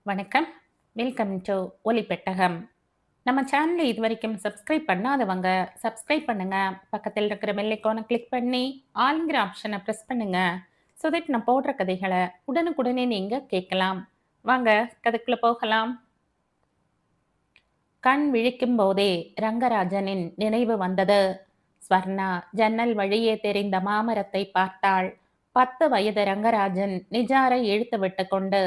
வணக்கம். Welcome to ஒலி பெட்டகம். நம்ம சேனலை இதுவரைக்கும் சப்ஸ்கிரைப் பண்ணாதவங்க சப்ஸ்கிரைப் பண்ணுங்க. பக்கத்தில் இருக்கிற பெல் ஐகானை கிளிக் பண்ணி ஆல்ங்கிற ஆப்ஷனை ப்ரெஸ் பண்ணுங்க. ஸோ தட் நான் போடுற கதைகளை உடனுக்குடனே நீங்க கேட்கலாம். வாங்க கதைக்குள்ள போகலாம். கண் விழிக்கும் போதே ரங்கராஜனின் நினைவு வந்தது. ஸ்வர்ணா ஜன்னல் வழியே தெரிந்த மாமரத்தை பார்த்தாள். 10 வயது ரங்கராஜன் நிஜாரை இழுத்து விட்டு கொண்டு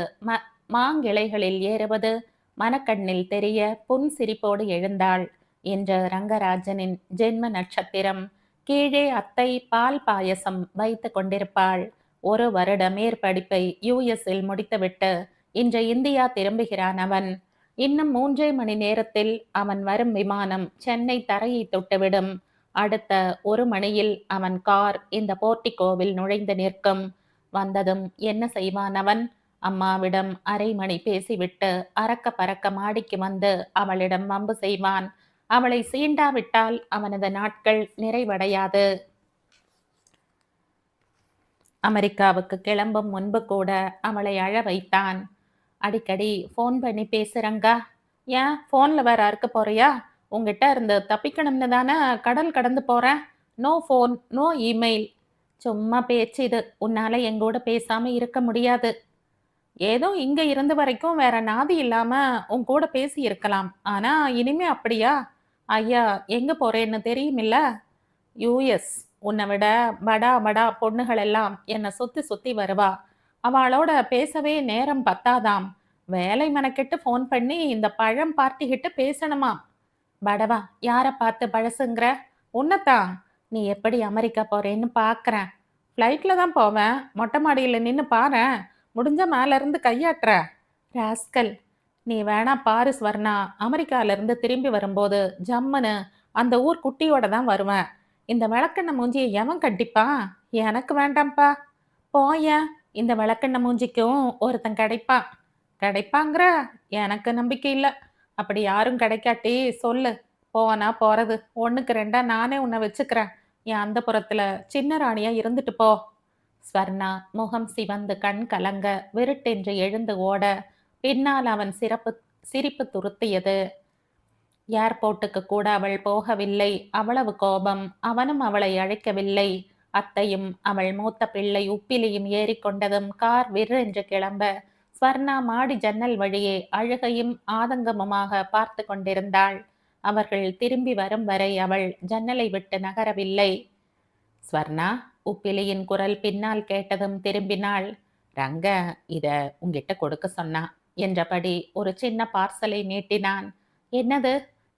மாங்கிளைகளில் ஏறுவது மனக்கண்ணில் தெரிய புன்சிரிப்போடு எழுந்தாள். இன்று ரங்கராஜனின் ஜென்ம நட்சத்திரம். கீழே அத்தை பால் பாயசம் வைத்து கொண்டிருப்பாள். 1 வருட மேற்படிப்பை யுஎஸ்இல் முடித்துவிட்டு இன்று இந்தியா திரும்புகிறான் அவன். இன்னும் 3 மணி நேரத்தில் அவன் வரும் விமானம் சென்னை தரையை தொட்டுவிடும். அடுத்த 1 மணியில் அவன் கார் இந்த போர்ட்டிகோவில் நுழைந்து நிற்கும். வந்ததும் என்ன செய்வான் அவன்? அம்மாவிடம் 1/2 மணி பேசிவிட்டு அறக்க பறக்க மாடிக்கு வந்து அவளிடம் வம்பு செய்வான். அவளை சீண்டாவிட்டால் அவனது நாட்கள் நிறைவடையாது. அமெரிக்காவுக்கு கிளம்பும் முன்பு கூட அவளை அழ வைத்தான். அடிக்கடி ஃபோன் பண்ணி பேசுறங்கா. ஏன் ஃபோனில் வேற அறுக்க போறியா? உங்ககிட்ட இருந்து தப்பிக்கணும்னு தானே கடல் கடந்து போறேன். No phone, no email. சும்மா பேச்சு இது. உன்னால எங்கூட பேசாம இருக்க முடியாது. ஏதோ இங்க இருந்த வரைக்கும் வேற நாதி இல்லாம உன் கூட பேசி இருக்கலாம். ஆனா இனிமே அப்படியா? ஐயா எங்க போறேன்னு தெரியுமில்ல? யூஎஸ். உன்னை விட படா படா பொண்ணுகள் எல்லாம் என்னை சுத்தி சுத்தி வருவா. அவளோட பேசவே நேரம் பத்தாதாம். வேலை மெனக்கெட்டு ஃபோன் பண்ணி இந்த பழம் பார்ட்டிகிட்ட பேசணுமாம். படவா யார பார்த்து பழசுங்கிற? உன்னத்தான். நீ எப்படி அமெரிக்கா போறேன்னு பார்க்கறேன். ஃப்ளைட்ல தான் போவேன். மொட்டை மாடியில் நின்று பாரேன். முடிஞ்ச மேல இருந்து கையாட்டுற. ராஸ்கல். நீ வேணா பாரு ஸ்வர்ணா. அமெரிக்கால இருந்து திரும்பி வரும்போது ஜம்முன்னு அந்த ஊர் குட்டியோட தான் வருவேன். இந்த விளக்கெண்ணெய் மூஞ்சியை எவன் கட்டிப்பான்? எனக்கு வேண்டாம்ப்பா. போயேன். இந்த விளக்கெண்ணெய் மூஞ்சிக்கும் ஒருத்தன் கிடைப்பான். கிடைப்பாங்கிற? எனக்கு நம்பிக்கை இல்லை. அப்படி யாரும் கிடைக்காட்டி சொல்லு. போனா போறது. 1க்கு 2 நானே உன்னை வச்சுக்கிறேன். என் அந்த புறத்துல சின்ன ராணியா இருந்துட்டு போ. ஸ்வர்ணா முகம் சிவந்து கண் கலங்க விருட்டென்று எழுந்து ஓட பின்னால் அவன் சிரிப்பு துருத்தியது. ஏர்போர்ட்டுக்கு கூட அவள் போகவில்லை. அவ்வளவு கோபம். அவனும் அவளை அழைக்கவில்லை. அத்தையும் அவள் மூத்த பிள்ளை உப்பிலியும் ஏறிக்கொண்டதும் கார் விற்றென்று கிளம்ப ஸ்வர்ணா மாடி ஜன்னல் வழியே அழுகையும் ஆதங்கமுமாக பார்த்து கொண்டிருந்தாள். அவர்கள் திரும்பி வரும் வரை அவள் ஜன்னலை விட்டு நகரவில்லை. ஸ்வர்ணா, உப்பிலியின் குரல் பின்னால் கேட்டதும் திரும்பினாள். ரங்க இத உங்கிட்ட கொடுக்க சொன்னா என்றபடி ஒரு சின்ன பார்சலை நீட்டினான். என்னது?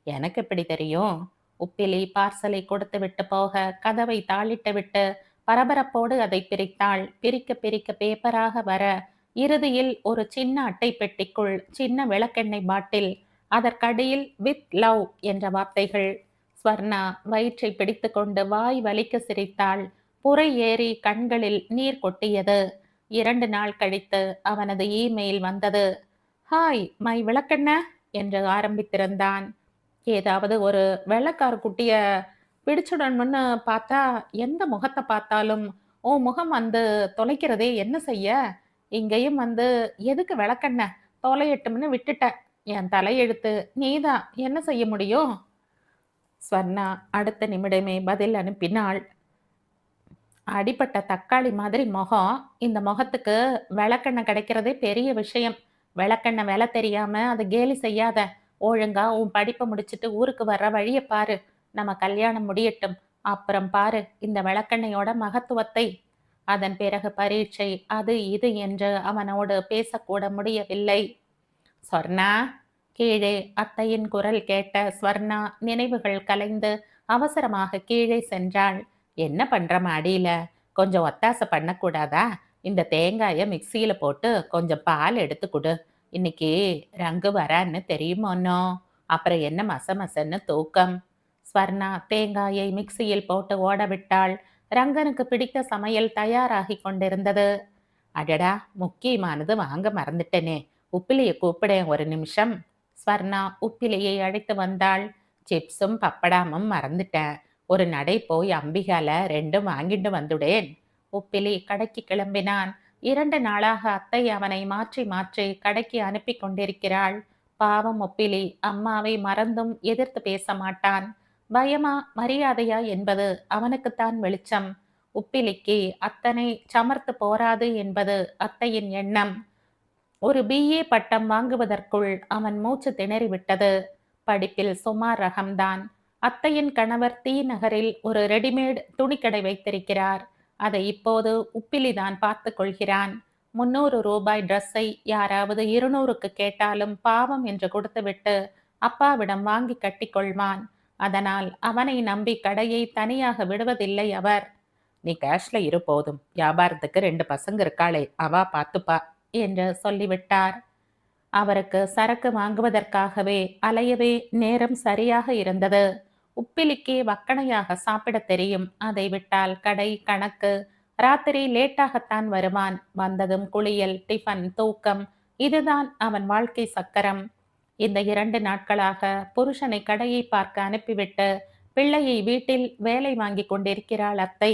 எனக்கு எப்படி தெரியும்? உப்பிலி பார்சலை கொடுத்து விட்டு போக கதவை தாளிட்டு விட்டு பரபரப்போடு அதை பிரித்தாள். பிரிக்க பிரிக்க பேப்பராக வர இறுதியில் ஒரு சின்ன அட்டை பெட்டிக்குள் சின்ன விளக்கெண்ணெய் பாட்டில். அதற்கடியில் வித் லவ் என்ற வார்த்தைகள். ஸ்வர்ணா வயிற்றை பிடித்து கொண்டு வாய் வலிக்க சிரித்தாள். புரை ஏறி கண்களில் நீர் கொட்டியது. 2 நாள் கழித்து அவனது இமெயில் வந்தது. ஹாய் மை விளக்கெண்ண என்று ஆரம்பித்திருந்தான். ஏதாவது ஒரு வெள்ளக்கார குட்டிய பிடிச்சுடணும்னு பார்த்தா எந்த முகத்தை பார்த்தாலும் உன் முகம் வந்து தொலைக்கிறதே என்ன செய்ய? இங்கேயும் வந்து எதுக்கு விளக்கெண்ண தொலையட்டும்னு விட்டுட்ட. என் தலையெழுத்து. நீதான் என்ன செய்ய முடியும்? ஸ்வர்ணா அடுத்த நிமிடமே பதில் அனுப்பினாள். அடிப்பட்ட தக்காளி மாதிரி முகம். இந்த முகத்துக்கு விளக்கெண்ணெய் கிடைக்கிறதே பெரிய விஷயம். விளக்கெண்ணெய் விலை தெரியாம அதை கேலி செய்யாத. ஒழுங்கா உன் படிப்பை முடிச்சுட்டு ஊருக்கு வர்ற வழிய பாரு. நம்ம கல்யாணம் முடியட்டும். அப்புறம் பாரு இந்த விளக்கெண்ணெயோட மகத்துவத்தை. அதன் பிறகு பரீட்சை அது இது என்று அவனோடு பேசக்கூட முடியவில்லை. ஸ்வர்ணா. கீழே அத்தையின் குரல் கேட்ட ஸ்வர்ணா நினைவுகள் கலைந்து அவசரமாக கீழே சென்றாள். என்ன பண்ற மாடியில? கொஞ்சம் ஒத்தாசை பண்ணக்கூடாதா? இந்த தேங்காயை மிக்சியில போட்டு கொஞ்சம் பால் எடுத்து கொடு. இன்னைக்கு ரங்கு வரான்னு தெரியுமோன்னோ. அப்புறம் என்ன மசமசன்னு தூக்கம். ஸ்வர்ணா தேங்காயை மிக்சியில் போட்டு ஓட விட்டாள். ரங்கனுக்கு பிடித்த சமையல் தயாராகி கொண்டிருந்தது. அடடா, முக்கியமானது வாங்க மறந்துட்டேனே. உப்பிலியை கூப்பிடேன் ஒரு நிமிஷம். ஸ்வர்ணா உப்பிலியை அழைத்து வந்தாள். சிப்ஸும் பப்படாமும் மறந்துட்டேன். ஒரு நடை போய் அம்பிகால 2 வாங்கிட்டு வந்துடேன். உப்பிலி கடைக்கு கிளம்பினான். 2 நாளாக அத்தை அவனை மாற்றி மாற்றி கடைக்கு அனுப்பி கொண்டிருக்கிறாள். பாவம் ஒப்பிலி அம்மாவை மறந்தும் எதிர்த்து பேச மாட்டான். பயமா மரியாதையா என்பது அவனுக்குத்தான் வெளிச்சம். உப்பிலிக்கு அத்தனை சமர்த்து போராது என்பது அத்தையின் எண்ணம். ஒரு பிஏ பட்டம் வாங்குவதற்குள் அவன் மூச்சு திணறிவிட்டது. படிப்பில் சுமார் ரகம்தான். அத்தையின் கணவர் தி நகரில் ஒரு ரெடிமேட் துணிக்கடை வைத்திருக்கிறார். அதை இப்போது உப்பிலிதான் பார்த்து கொள்கிறான். 300 ரூபாய் ட்ரெஸ்ஸை யாராவது 200க்கு கேட்டாலும் பாவம் என்று கொடுத்துவிட்டு அப்பாவிடம் வாங்கி கட்டிக்கொள்வான். அதனால் அவனை நம்பி கடையை தனியாக விடுவதில்லை அவர். நீ கேஷ்ல இரு போதும், வியாபாரத்துக்கு 2 பசங்க இருக்காளே அவா பார்த்துப்பா என்று சொல்லிவிட்டார். அவருக்கு சரக்கு வாங்குவதற்காகவே அலையவே நேரம் சரியாக இருந்தது. உப்பிலிக்கே வக்கணையாக சாப்பிட தெரியும். அதை விட்டால் கடை கணக்கு. ராத்திரி லேட்டாகத்தான் வருவான். வந்ததும் குளியல், டிஃபன், தூக்கம், இதுதான் அவன் வாழ்க்கை சக்கரம். இந்த 2 நாட்களாக புருஷனை கடையை பார்க்க அனுப்பிவிட்டு பிள்ளையை வீட்டில் வேலை வாங்கி கொண்டிருக்கிறாள் அத்தை.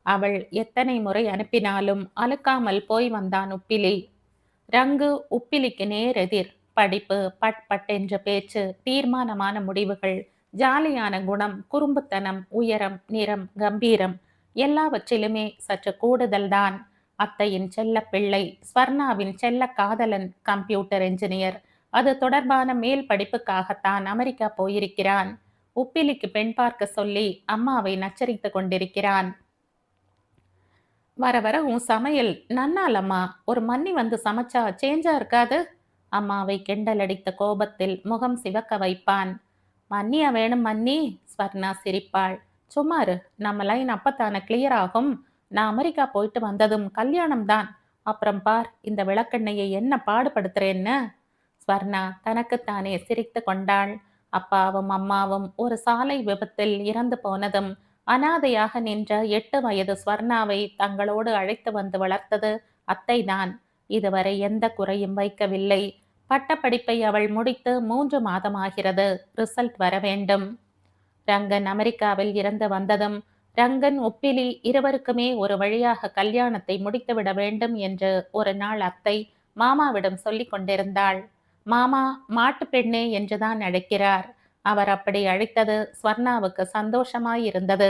அவள் எத்தனை முறை அனுப்பினாலும் அலுக்காமல் போய் வந்தான் உப்பிலி. ரங்கு உப்பிலிக்கு நேரெதிர். படிப்பு, பட் பட் என்ற பேச்சு, தீர்மானமான முடிவுகள், ஜாலியான குணம், குறும்புத்தனம், உயரம், நிறம், கம்பீரம், எல்லாவற்றிலுமே சற்று கூடுதல்தான். அத்தையின் செல்ல பிள்ளை, ஸ்வர்ணாவின் செல்ல காதலன் கம்ப்யூட்டர் என்ஜினியர். அது தொடர்பான மேல் படிப்புக்காகத்தான் அமெரிக்கா போயிருக்கிறான். உப்பிலிக்கு பெண் பார்க்க சொல்லி அம்மாவை நச்சரித்து கொண்டிருக்கிறான். வர வர உன் சமையல் நன்னாலம்மா, ஒரு மன்னி வந்து சமைச்சா சேஞ்சா இருக்காது? அம்மாவை கிண்டல் அடித்த கோபத்தில் முகம் சிவக்க வைப்பான். மன்னியா வேணும் மன்னி? ஸ்வர்ணா சிரிப்பாள். சும்மாரு, நம்ம லைன் அப்பத்தான கிளியர் ஆகும். நான் அமெரிக்கா போயிட்டு வந்ததும் கல்யாணம் தான். அப்புறம் பார் இந்த விளக்கெண்ணையை என்ன பாடுபடுத்துறேன்னு. ஸ்வர்ணா தனக்குத்தானே சிரித்து கொண்டாள். அப்பாவும் அம்மாவும் ஒரு சாலை விபத்தில் இறந்து போனதும் அனாதையாக நின்ற 8 வயது ஸ்வர்ணாவை தங்களோடு அழைத்து வந்து வளர்த்தது அத்தைதான். இதுவரை எந்த குறையும் வைக்கவில்லை. பட்டப்படிப்பை அவள் முடித்து 3 மாதமாகிறது. ரிசல்ட் வர வேண்டும். ரங்கன் அமெரிக்காவில் இருந்து வந்ததும் ரங்கன் உப்பிலி இருவருக்குமே ஒரு வழியாக கல்யாணத்தை முடித்துவிட வேண்டும் என்று ஒரு நாள் அத்தை மாமாவிடம் சொல்லி கொண்டிருந்தாள். மாமா மாட்டு பெண்ணே என்றுதான் அழைக்கிறார். அவர் அப்படி அழைத்தது ஸ்வர்ணாவுக்கு சந்தோஷமாயிருந்தது.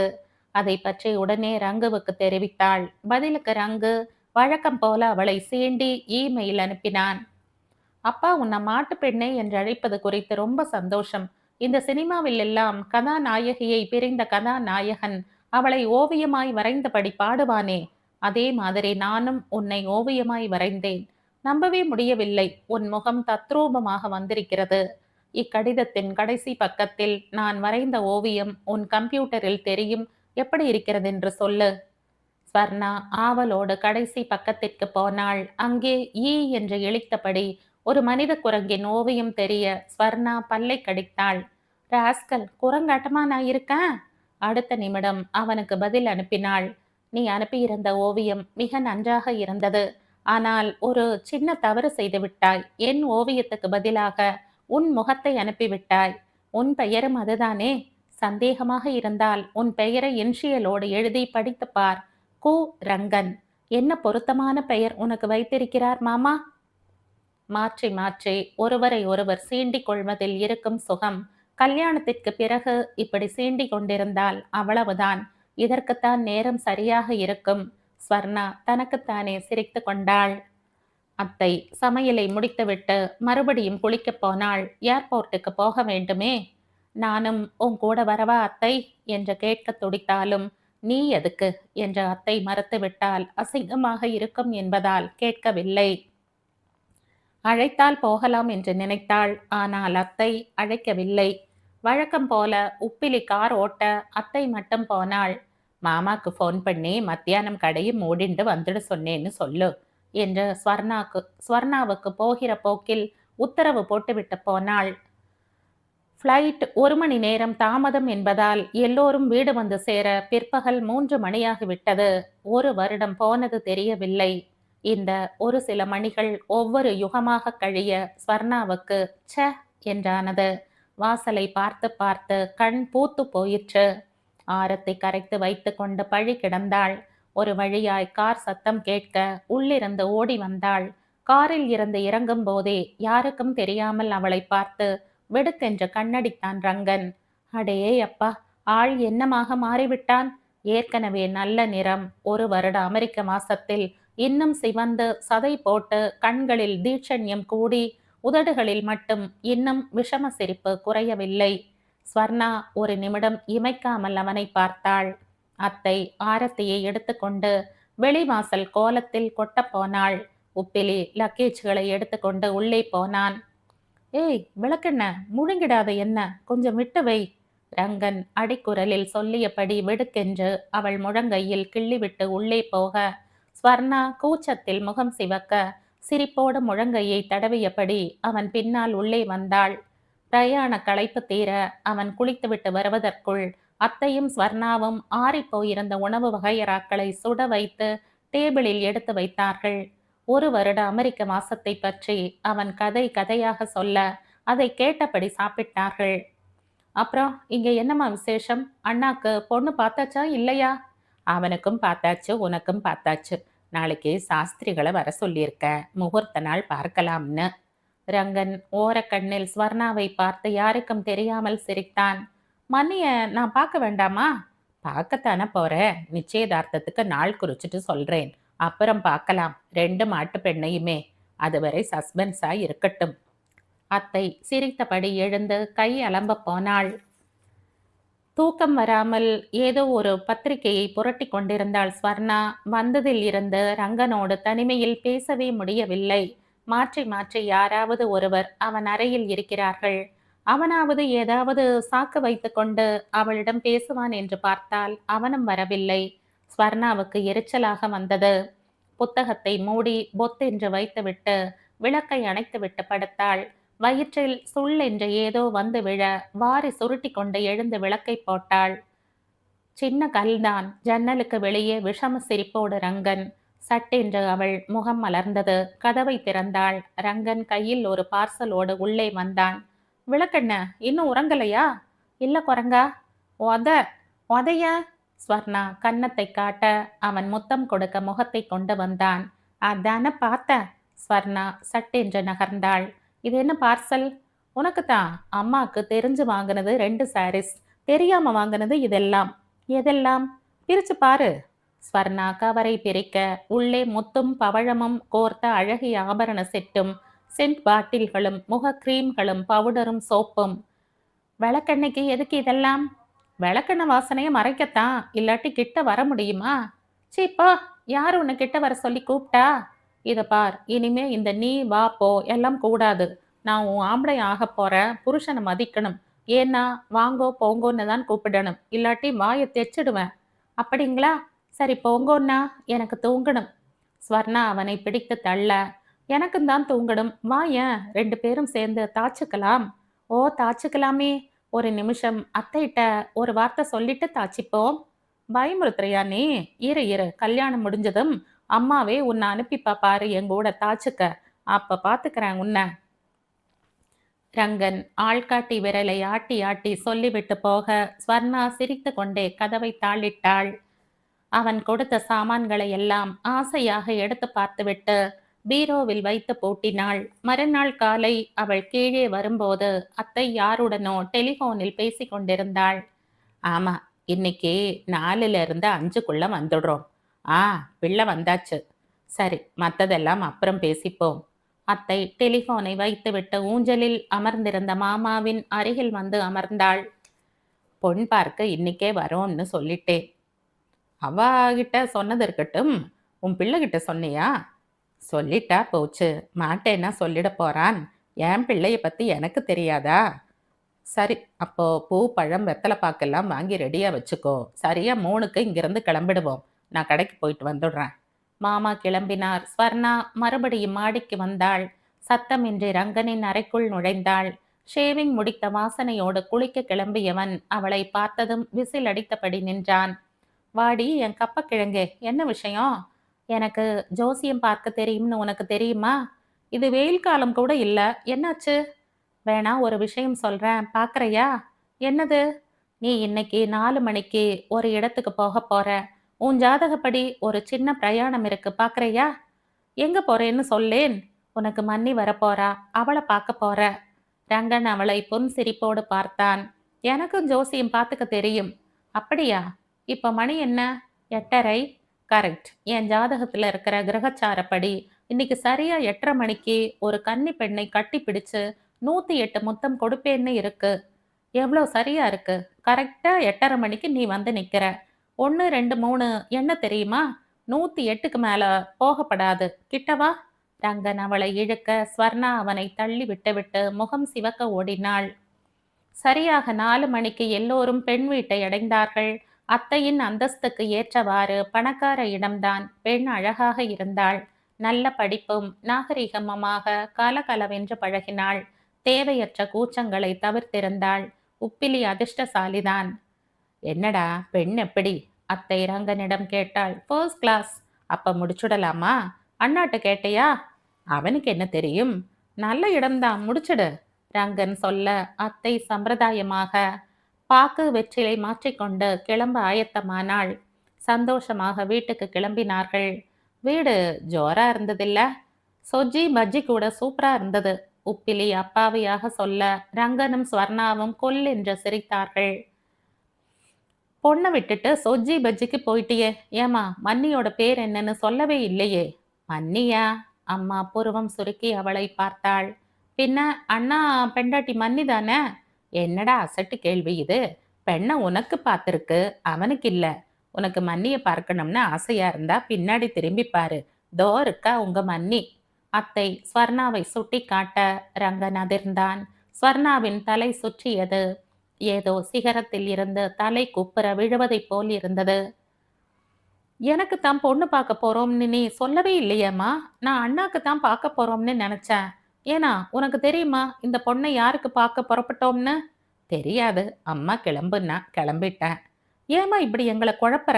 அதை பற்றி உடனே ரங்குவுக்கு தெரிவித்தாள். பதிலுக்கு ரங்கு வழக்கம் போல அவளை சீண்டி இமெயில் அனுப்பினான். அப்பா உன்னை மாட்டு பெண்ணே என்று அழைப்பது குறித்து ரொம்ப சந்தோஷம். இந்த சினிமாவில் எல்லாம் கதாநாயகியை பிரிந்த கதாநாயகன் அவளை ஓவியமாய் வரைந்தபடி பாடுவானே, அதே மாதிரி நானும் உன்னை ஓவியமாய் வரைந்தேன். நம்பவே முடியவில்லை. உன் முகம் தத்ரூபமாக வந்திருக்கிறது. இக்கடிதத்தின் கடைசி பக்கத்தில் நான் வரைந்த ஓவியம் உன் கம்ப்யூட்டரில் தெரியும். எப்படி இருக்கிறது என்று சொல்லு. ஸ்வர்ணா ஆவலோடு கடைசி பக்கத்திற்கு போனாள். அங்கே ஈ என்று இழித்தபடி ஒரு மனித குரங்கின் ஓவியம் தெரிய ஸ்வர்ணா பல்லை கடித்தாள். ராஸ்கல், குரங்காட்டமா நான் இருக்கேன்? அடுத்த நிமிடம் அவனுக்கு பதில் அனுப்பினாள். நீ அனுப்பியிருந்த ஓவியம் மிக நன்றாக இருந்தது. ஆனால் ஒரு சின்ன தவறு செய்து விட்டாய். என் ஓவியத்துக்கு பதிலாக உன் முகத்தை அனுப்பிவிட்டாய். உன் பெயரும் அதுதானே? சந்தேகமாக இருந்தால் உன் பெயரை இன்ஷியலோடு எழுதி படித்து பார். கு ரங்கன். என்ன பொருத்தமான பெயர் உனக்கு வைத்திருக்கிறார் மாமா? மாற்றி மாற்றி ஒருவரை ஒருவர் சீண்டிக் கொள்வதில் இருக்கும் சுகம் கல்யாணத்திற்கு பிறகு இப்படி சீண்டிக் கொண்டிருந்தால் அவ்வளவுதான். இதற்குத்தான் நேரம் சரியாக இருக்கும். ஸ்வர்ணா தனக்குத்தானே சிரித்து கொண்டாள். அத்தை சமையலை முடித்துவிட்டு மறுபடியும் குளிக்கப் போனாள். ஏர்போர்ட்டுக்கு போக வேண்டுமே. நானும் உன் கூட வரவா அத்தை என்று கேட்க துடித்தாலும் நீ எதுக்கு என்று அத்தை மறுத்துவிட்டால் அசிங்கமாக இருக்கும் என்பதால் கேட்கவில்லை. அழைத்தால் போகலாம் என்று நினைத்தாள். ஆனால் அத்தை அழைக்கவில்லை. வழக்கம் போல உப்பிலி கார் ஓட்ட அத்தை மட்டும் போனாள். மாமாக்கு ஃபோன் பண்ணி மத்தியானம் கடையை மூடிண்டு வந்துட சொன்னேன்னு சொல்லு என்று ஸ்வர்ணாவுக்கு போகிற போக்கில் உத்தரவு போட்டுவிட்டு போனாள். ஃப்ளைட் 1 மணி நேரம் தாமதம் என்பதால் எல்லோரும் வீடு வந்து சேர பிற்பகல் 3 மணியாகிவிட்டது. 1 வருடம் போனது தெரியவில்லை. இந்த ஒரு சில மணிகள் ஒவ்வொரு யுகமாக கழிய ஸ்வர்ணாவுக்கு ச்ச என்றானது. வாசலை பார்த்து பார்த்து கண் பூத்து போயிற்று. ஆரத்தை கரைத்து வைத்து கொண்டு பழி கிடந்தாள். ஒரு வழியாய் கார் சத்தம் கேட்க உள்ளிருந்து ஓடி வந்தாள். காரில் இருந்து இறங்கும் போதே யாருக்கும் தெரியாமல் அவளை பார்த்து வெடுக்கென்று கண்ணடித்தான் ரங்கன். அடே அப்பா, ஆள் என்னமாக மாறிவிட்டான். ஏற்கனவே நல்ல நிறம், 1 வருட அமெரிக்க மாசத்தில் இன்னும் சிவந்து சதை போட்டு கண்களில் தீட்சண்யம் கூடி உதடுகளில் மட்டும் இன்னும் விஷம சிரிப்பு குறையவில்லை. ஸ்வர்ணா ஒரு நிமிடம் இமைக்காமல் அவனை பார்த்தாள். அத்தை ஆரத்தியை எடுத்துக்கொண்டு வெளிவாசல் கோலத்தில் கொட்டப் போனாள். உப்பிலி லக்கேஜ்களை எடுத்துக்கொண்டு உள்ளே போனான். ஏய் விளக்கென்ன, முழுங்கிடாத என்ன, கொஞ்சம் விட்டு வை. ரங்கன் அடிக்குரலில் சொல்லியபடி வெடுக்கென்று அவள் முழங்கையில் கிள்ளிவிட்டு உள்ளே போக, ஸ்வர்ணா கூச்சத்தில் முகம் சிவக்க சிரிப்போடு முழங்கையை தடவியபடி அவன் பின்னால் உள்ளே வந்தாள். பிரயாண களைப்பு தீர அவன் குளித்துவிட்டு வருவதற்குள் அத்தையும் ஸ்வர்ணாவும் ஆறிப்போயிருந்த உணவு வகையறாக்களை சுட வைத்து டேபிளில் எடுத்து வைத்தார்கள். 1 வருட அமெரிக்க மாசத்தை பற்றி அவன் கதை கதையாக சொல்ல அதை கேட்டபடி சாப்பிட்டார்கள். அப்புறம் இங்க என்னம்மா விசேஷம்? அண்ணாக்கு பொண்ணு பார்த்தாச்சா இல்லையா? அவனுக்கும் பார்த்தாச்சு, உனக்கும் பார்த்தாச்சு. நாளைக்கு சாஸ்திரிகளை வர சொல்லியிருக்க, முகூர்த்த நாள் பார்க்கலாம்னு. ரங்கன் ஓரக்கண்ணில் ஸ்வர்ணாவை பார்த்து யாருக்கும் தெரியாமல் சிரித்தான். மன்னிய நான் பார்க்க வேண்டாமா? பார்க்கத்தானே போற, நிச்சயதார்த்தத்துக்கு நாள் குறிச்சிட்டு சொல்றேன். அப்புறம் பார்க்கலாம் 2 மாட்டு பெண்ணையுமே. அதுவரை சஸ்பென்ஸா இருக்கட்டும். அத்தை சிரித்தபடி எழுந்து கை அலம்ப போனாள். தூக்கம் வராமல் ஏதோ ஒரு பத்திரிகையை புரட்டி கொண்டிருந்தாள் ஸ்வர்ணா. வந்ததில் இருந்து ரங்கனோடு தனிமையில் பேசவே முடியவில்லை. மாற்றி மாற்றி யாராவது ஒருவர் அவன் அறையில் இருக்கிறார்கள். அவனாவது ஏதாவது சாக்கு வைத்து கொண்டு அவளிடம் பேசுவான் என்று பார்த்தால் அவனும் வரவில்லை. ஸ்வர்ணாவுக்கு எரிச்சலாக வந்தது. புத்தகத்தை மூடி பொத்தென்று வைத்துவிட்டு விளக்கை அணைத்துவிட்டு படுத்தாள். வயிற்றில் சுள் என்று ஏதோ வந்து விழ வாரி சுருட்டி கொண்டு எழுந்து விளக்கை போட்டாள். சின்ன கல்தான். ஜன்னலுக்கு வெளியே விஷம சிரிப்போடு ரங்கன். சட்டென்று அவள் முகம் மலர்ந்தது. கதவை திறந்தாள். ரங்கன் கையில் ஒரு பார்சலோடு உள்ளே வந்தான். விளக்கென்ன, இன்னும் உறங்கலையா? இல்ல குரங்கா. ஒத ஒதைய. ஸ்வர்ணா கன்னத்தை காட்ட அவன் முத்தம் கொடுக்க முகத்தை கொண்டு வந்தான். அதான பார்த்த. ஸ்வர்ணா சட்டென்று நகர்ந்தாள். இது என்ன பார்சல்? உனக்கு தான். அம்மாக்கு தெரிஞ்சு வாங்கினது 2 சாரீஸ், தெரியாம வாங்கினது இதெல்லாம். எதெல்லாம்? பிரிச்சு பாரு. ஸ்வர்ணா கவரை பிரிக்க உள்ளே முத்தும் பவழமும் கோர்த்த அழகிய ஆபரண செட்டும் சென்ட் பாட்டில்களும் முக கிரீம்களும் பவுடரும் சோப்பும். விளக்கெண்ணைக்கு எதுக்கு இதெல்லாம்? விளக்கெண்ணெய் வாசனையை மறைக்கத்தான், இல்லாட்டி கிட்ட வர முடியுமா? சீப்பா, யார் உன்னை கிட்ட வர சொல்லி கூப்பிட்டா? இதை பார், இனிமே இந்த நீ வா போ எல்லாம் கூடாது. நான் உன் ஆம்பளை ஆக போற, புருஷனை மதிக்கணும். ஏன்னா வாங்கோ போங்கோன்னு தான் கூப்பிடணும், இல்லாட்டி வாயை தெச்சிடுவேன். அப்படிங்களா? சரி போங்கோன்னா, எனக்கு தூங்கணும். ஸ்வர்ணா அவனை பிடித்து தள்ள, எனக்கும் தான் தூங்கணும், வாயேன் 2 பேரும் சேர்ந்து தாச்சுக்கலாம். ஓ தாச்சுக்கலாமே. ஒரு நிமிஷம் அத்தைகிட்ட ஒரு வார்த்தை சொல்லிட்டு தாச்சிப்போம். பயமுறுத்துறியா நீ? இரு கல்யாணம் முடிஞ்சதும் அம்மாவே உன்னை அனுப்பிப்பா பாரு எங்கூட தாச்சுக்க. அப்ப பாத்துக்கிறேன் உன்னை. ரங்கன் ஆள்காட்டி விரலை ஆட்டி ஆட்டி சொல்லிவிட்டு போக ஸ்வர்ணா சிரித்து கொண்டே கதவை தாளிட்டாள். அவன் கொடுத்த சாமான்களை எல்லாம் ஆசையாக எடுத்து பார்த்துவிட்டு பீரோவில் வைத்து பூட்டினாள். மறுநாள் காலை அவள் கீழே வரும்போது அத்தை யாருடனோ டெலிஃபோனில் பேசி கொண்டிருந்தாள். ஆமா, இன்னைக்கு 4ல இருந்து 5க்குள்ள வந்துடுறோம். பிள்ளை வந்தாச்சு. சரி, மற்றதெல்லாம் அப்புறம் பேசிப்போம். அத்தை டெலிஃபோனை வைத்துவிட்டு ஊஞ்சலில் அமர்ந்திருந்த மாமாவின் அருகில் வந்து அமர்ந்தாள். பொன் பார்க்க இன்னைக்கே வரோன்னு சொல்லிட்டேன். அவகிட்ட சொன்னது இருக்கட்டும், உன் பிள்ளைகிட்ட சொன்னியா? சொல்லிட்டா போச்சு, மாட்டேன்னா சொல்லிட போறான். என் பிள்ளைய பத்தி எனக்கு தெரியாதா? சரி, அப்போ பூ பழம் வெத்தலை பாக்கெல்லாம் வாங்கி ரெடியா வச்சுக்கோ. சரியா 3க்கு இங்கிருந்து கிளம்பிடுவோம். நான் கடைக்கு போயிட்டு வந்துடுறேன். மாமா கிளம்பினார். ஸ்வர்ணா மறுபடியும் மாடிக்கு வந்தாள். சத்தமின்றி ரங்கனின் அறைக்குள் நுழைந்தாள். ஷேவிங் முடித்த வாசனையோடு குளிக்க கிளம்பியவன் அவளை பார்த்ததும் விசில் அடித்தபடி நின்றான். வாடி என் கப்பக்கிழங்கே, என்ன விஷயம்? எனக்கு ஜோசியம் பார்க்க தெரியும்னு உனக்கு தெரியுமா? இது வெயில் காலம் கூட இல்ல, என்னாச்சு? வேணா ஒரு விஷயம் சொல்றேன், பார்க்கறியா? என்னது? நீ இன்னைக்கு 4 மணிக்கு ஒரு இடத்துக்கு போக போற. உன் ஜாதகப்படி ஒரு சின்ன பிரயாணம் இருக்கு, பார்க்கறியா? எங்க போறேன்னு சொல்லேன். உனக்கு மன்னி வரப்போறா, அவளை பார்க்க போற. ரங்கன் அவளை புன்சிரிப்போடு பார்த்தான். எனக்கும் ஜோசியம் பார்த்துக்க தெரியும். அப்படியா? இப்ப மணி என்ன? 8:30. கரெக்ட். என் ஜாதகத்துல இருக்கிற கிரகச்சாரப்படி இன்னைக்கு சரியா 8:30 மணிக்கு ஒரு கன்னி பெண்ணை கட்டி பிடிச்சு 108 முத்தம் கொடுப்பேன்னு இருக்கு. எவ்வளோ சரியா இருக்கு. கரெக்டா 8:30 மணிக்கு நீ வந்து நிக்கிற. 1, 2, 3 என்ன தெரியுமா? 108க்கு மேல போகப்படாது. கிட்டவா? ரங்கன் அவளை இழுக்க ஸ்வர்ணா அவனை தள்ளி விட்டுவிட்டு முகம் சிவக்க ஓடினாள். சரியாக 4 மணிக்கு எல்லோரும் பெண் வீட்டை அடைந்தார்கள். அத்தையின் அந்தஸ்துக்கு ஏற்றவாறு பணக்கார இடம்தான். பெண் அழகாக இருந்தாள். நல்ல படிப்பும் நாகரிகமுமாக கலகலவென்று பழகினாள். தேவையற்ற கூச்சங்களை தவிர்த்திருந்தாள். உப்பிலி அதிர்ஷ்டசாலிதான். என்னடா பெண் எப்படி? அத்தை ரங்கனிடம் கேட்டாள். First class. அப்ப முடிச்சுடலாமா? அண்ணாட்ட கேட்டையா? அவனுக்கு என்ன தெரியும்? நல்ல இடம்தான், முடிச்சிடு. ரங்கன் சொல்ல அத்தை சம்பிரதாயமாக பாக்கு வெற்றிலை மாற்றிக்கொண்டு கிளம்ப ஆயத்தமானாள். சந்தோஷமாக வீட்டுக்கு கிளம்பினார்கள். வீடு ஜோரா இருந்ததில்ல? சொஜ்ஜி பஜ்ஜி கூட சூப்பரா இருந்தது. உப்பிலி அப்பாவியாக சொல்ல ரங்கனும் ஸ்வர்ணாவும் கொல்லென்று சிரித்தார்கள். பொண்ணை விட்டுட்டு சொஜ்ஜி பஜ்ஜிக்கு போயிட்டியே, ஏமா மன்னியோட பேர் என்னன்னு சொல்லவே இல்லையே? மன்னியா? அம்மா புருவம் சுருக்கி அவளை பார்த்தாள். பின்ன அண்ணா பெண்டாட்டி மன்னி தானே? என்னடா அசட்டு கேள்வி இது? பெண்ணை உனக்கு பார்த்துருக்கு, அவனுக்கு இல்ல. உனக்கு மன்னிய பார்க்கணும்னு ஆசையா இருந்தா பின்னாடி திரும்பி பாரு, தோ இருக்கா உங்க மன்னி. அத்தை ஸ்வர்ணாவை சுட்டி காட்ட ரங்கன் அதிர்ந்தான். ஸ்வர்ணாவின் தலை சுற்றியது. ஏதோ சிகரத்தில் இருந்து தலை குப்புற விழுவதைப் போல் இருந்தது. எனக்கு தான் பொண்ணு பார்க்க போறோம்னு நீ சொல்லவே இல்லையேம்மா. நான் அண்ணாக்கு தான் பார்க்க போறோம்னு நினைச்சேன். ஏன்னா உனக்கு தெரியுமா இந்த பொண்ணை யாருக்கு பார்க்க புறப்பட்டோம்னு? தெரியாது. அம்மா கிளம்புன்னா கிளம்பிட்டேன். ஏம்மா இப்படி எங்களை குழப்பற?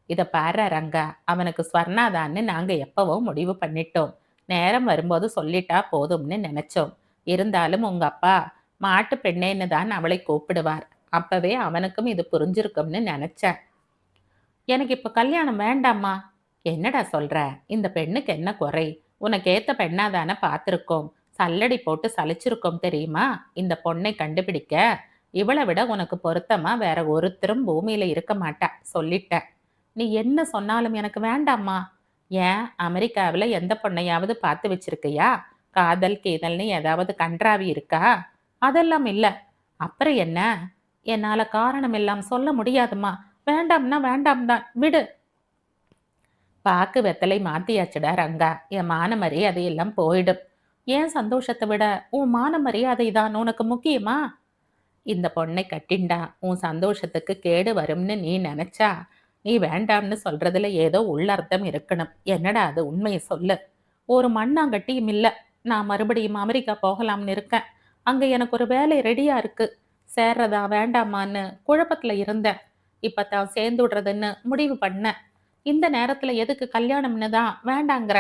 இத பாரு ரங்கா, அவனுக்கு ஸ்வர்ணாதான்னு நாங்க எப்பவோ முடிவு பண்ணிட்டோம். நேரம் வரும்போது சொல்லிட்டா போதும்னு நினைச்சோம். இருந்தாலும் உங்க அப்பா மாட்டு பெண்ணேன்னு தான் அவளை கூப்பிடுவார். அப்பவே அவனுக்கும் இது புரிஞ்சிருக்கும்னு நினைச்சேன். எனக்கு இப்ப கல்யாணம் வேண்டாம்மா. என்னடா சொல்ற? இந்த பெண்ணுக்கு என்ன குறை? உனக்கு ஏத்த பெண்ணாதானே பார்த்திருக்கோம். சல்லடி போட்டு சலிச்சிருக்கோம் தெரியுமா இந்த பொண்ணை கண்டுபிடிக்க. இவளை விட உனக்கு பொருத்தமா வேற ஒருத்தரும் பூமியில இருக்க மாட்டா, சொல்லிட்ட. நீ என்ன சொன்னாலும் எனக்கு வேண்டாம்மா. ஏன் அமெரிக்காவில் எந்த பொண்ணையாவது பார்த்து வச்சிருக்கியா? காதல் கீதல்னு ஏதாவது கன்றாவி இருக்கா? அதெல்லாம் இல்ல. அப்புறம் என்ன? என்னால காரணம் எல்லாம் சொல்ல முடியாதுமா. வேண்டாம்னா வேண்டாம் தான், விடு. பாக்கு வெத்தலை மாத்தியாச்சுடா ரங்கா. என் மான மரியாதை எல்லாம் போயிடும். ஏன் சந்தோஷத்தை விட உன் மான மரியாதை தான் உனக்கு முக்கியமா? இந்த பொண்ணை கட்டிண்டா உன் சந்தோஷத்துக்கு கேடு வரும்னு நீ நினைச்சா, நீ வேண்டாம்னு சொல்றதுல ஏதோ உள்ளர்த்தம் இருக்கணும். என்னடா அது, உண்மையை சொல்லு. ஒரு மண்ணாங்கட்டியும் இல்ல. நான் மறுபடியும் அமெரிக்கா போகலாம்னு இருக்கேன். அங்க எனக்கு ஒரு வேலை ரெடியா இருக்கு. சேர்றதா வேண்டாமான்னு குழப்பத்துல இருந்தேன். இப்பதான் சேர்ந்து விடுறதுன்னு முடிவு பண்ணேன். இந்த நேரத்துல எதுக்கு கல்யாணம்னு தான் வேண்டாங்கிற.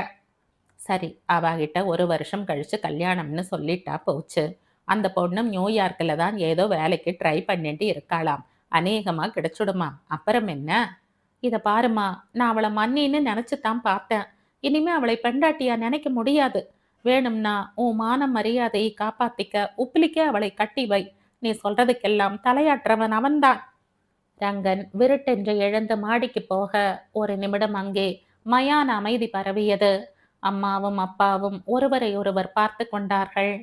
சரி, அவகிட்ட 1 வருஷம் கழிச்சு கல்யாணம்னு சொல்லிட்டா போச்சு. அந்த பொண்ணும் நியூயார்க்கில் தான் ஏதோ வேலைக்கு ட்ரை பண்ணிட்டு இருக்காளாம். அநேகமா கிடைச்சுடுமா. அப்புறம் என்ன? இத பாருமா, நான் அவளை மன்னின்னு நினைச்சுதான் பார்த்தேன். இனிமே அவளை பெண்டாட்டியா நினைக்க முடியாது. வேணும்னா உன் மான மரியாதையை காப்பாத்திக்க உப்பிலிக்கே அவளை கட்டி வை. நீ சொல்றதுக்கெல்லாம் தலையாற்றவன் அவன்தான். ரங்கன் விருட்டென்று எழுந்து மாடிக்கு போக ஒரு நிமிடம் அங்கே மயான அமைதி பரவியது. அம்மாவும் அப்பாவும் ஒருவரை ஒருவர் பார்த்து கொண்டார்கள்.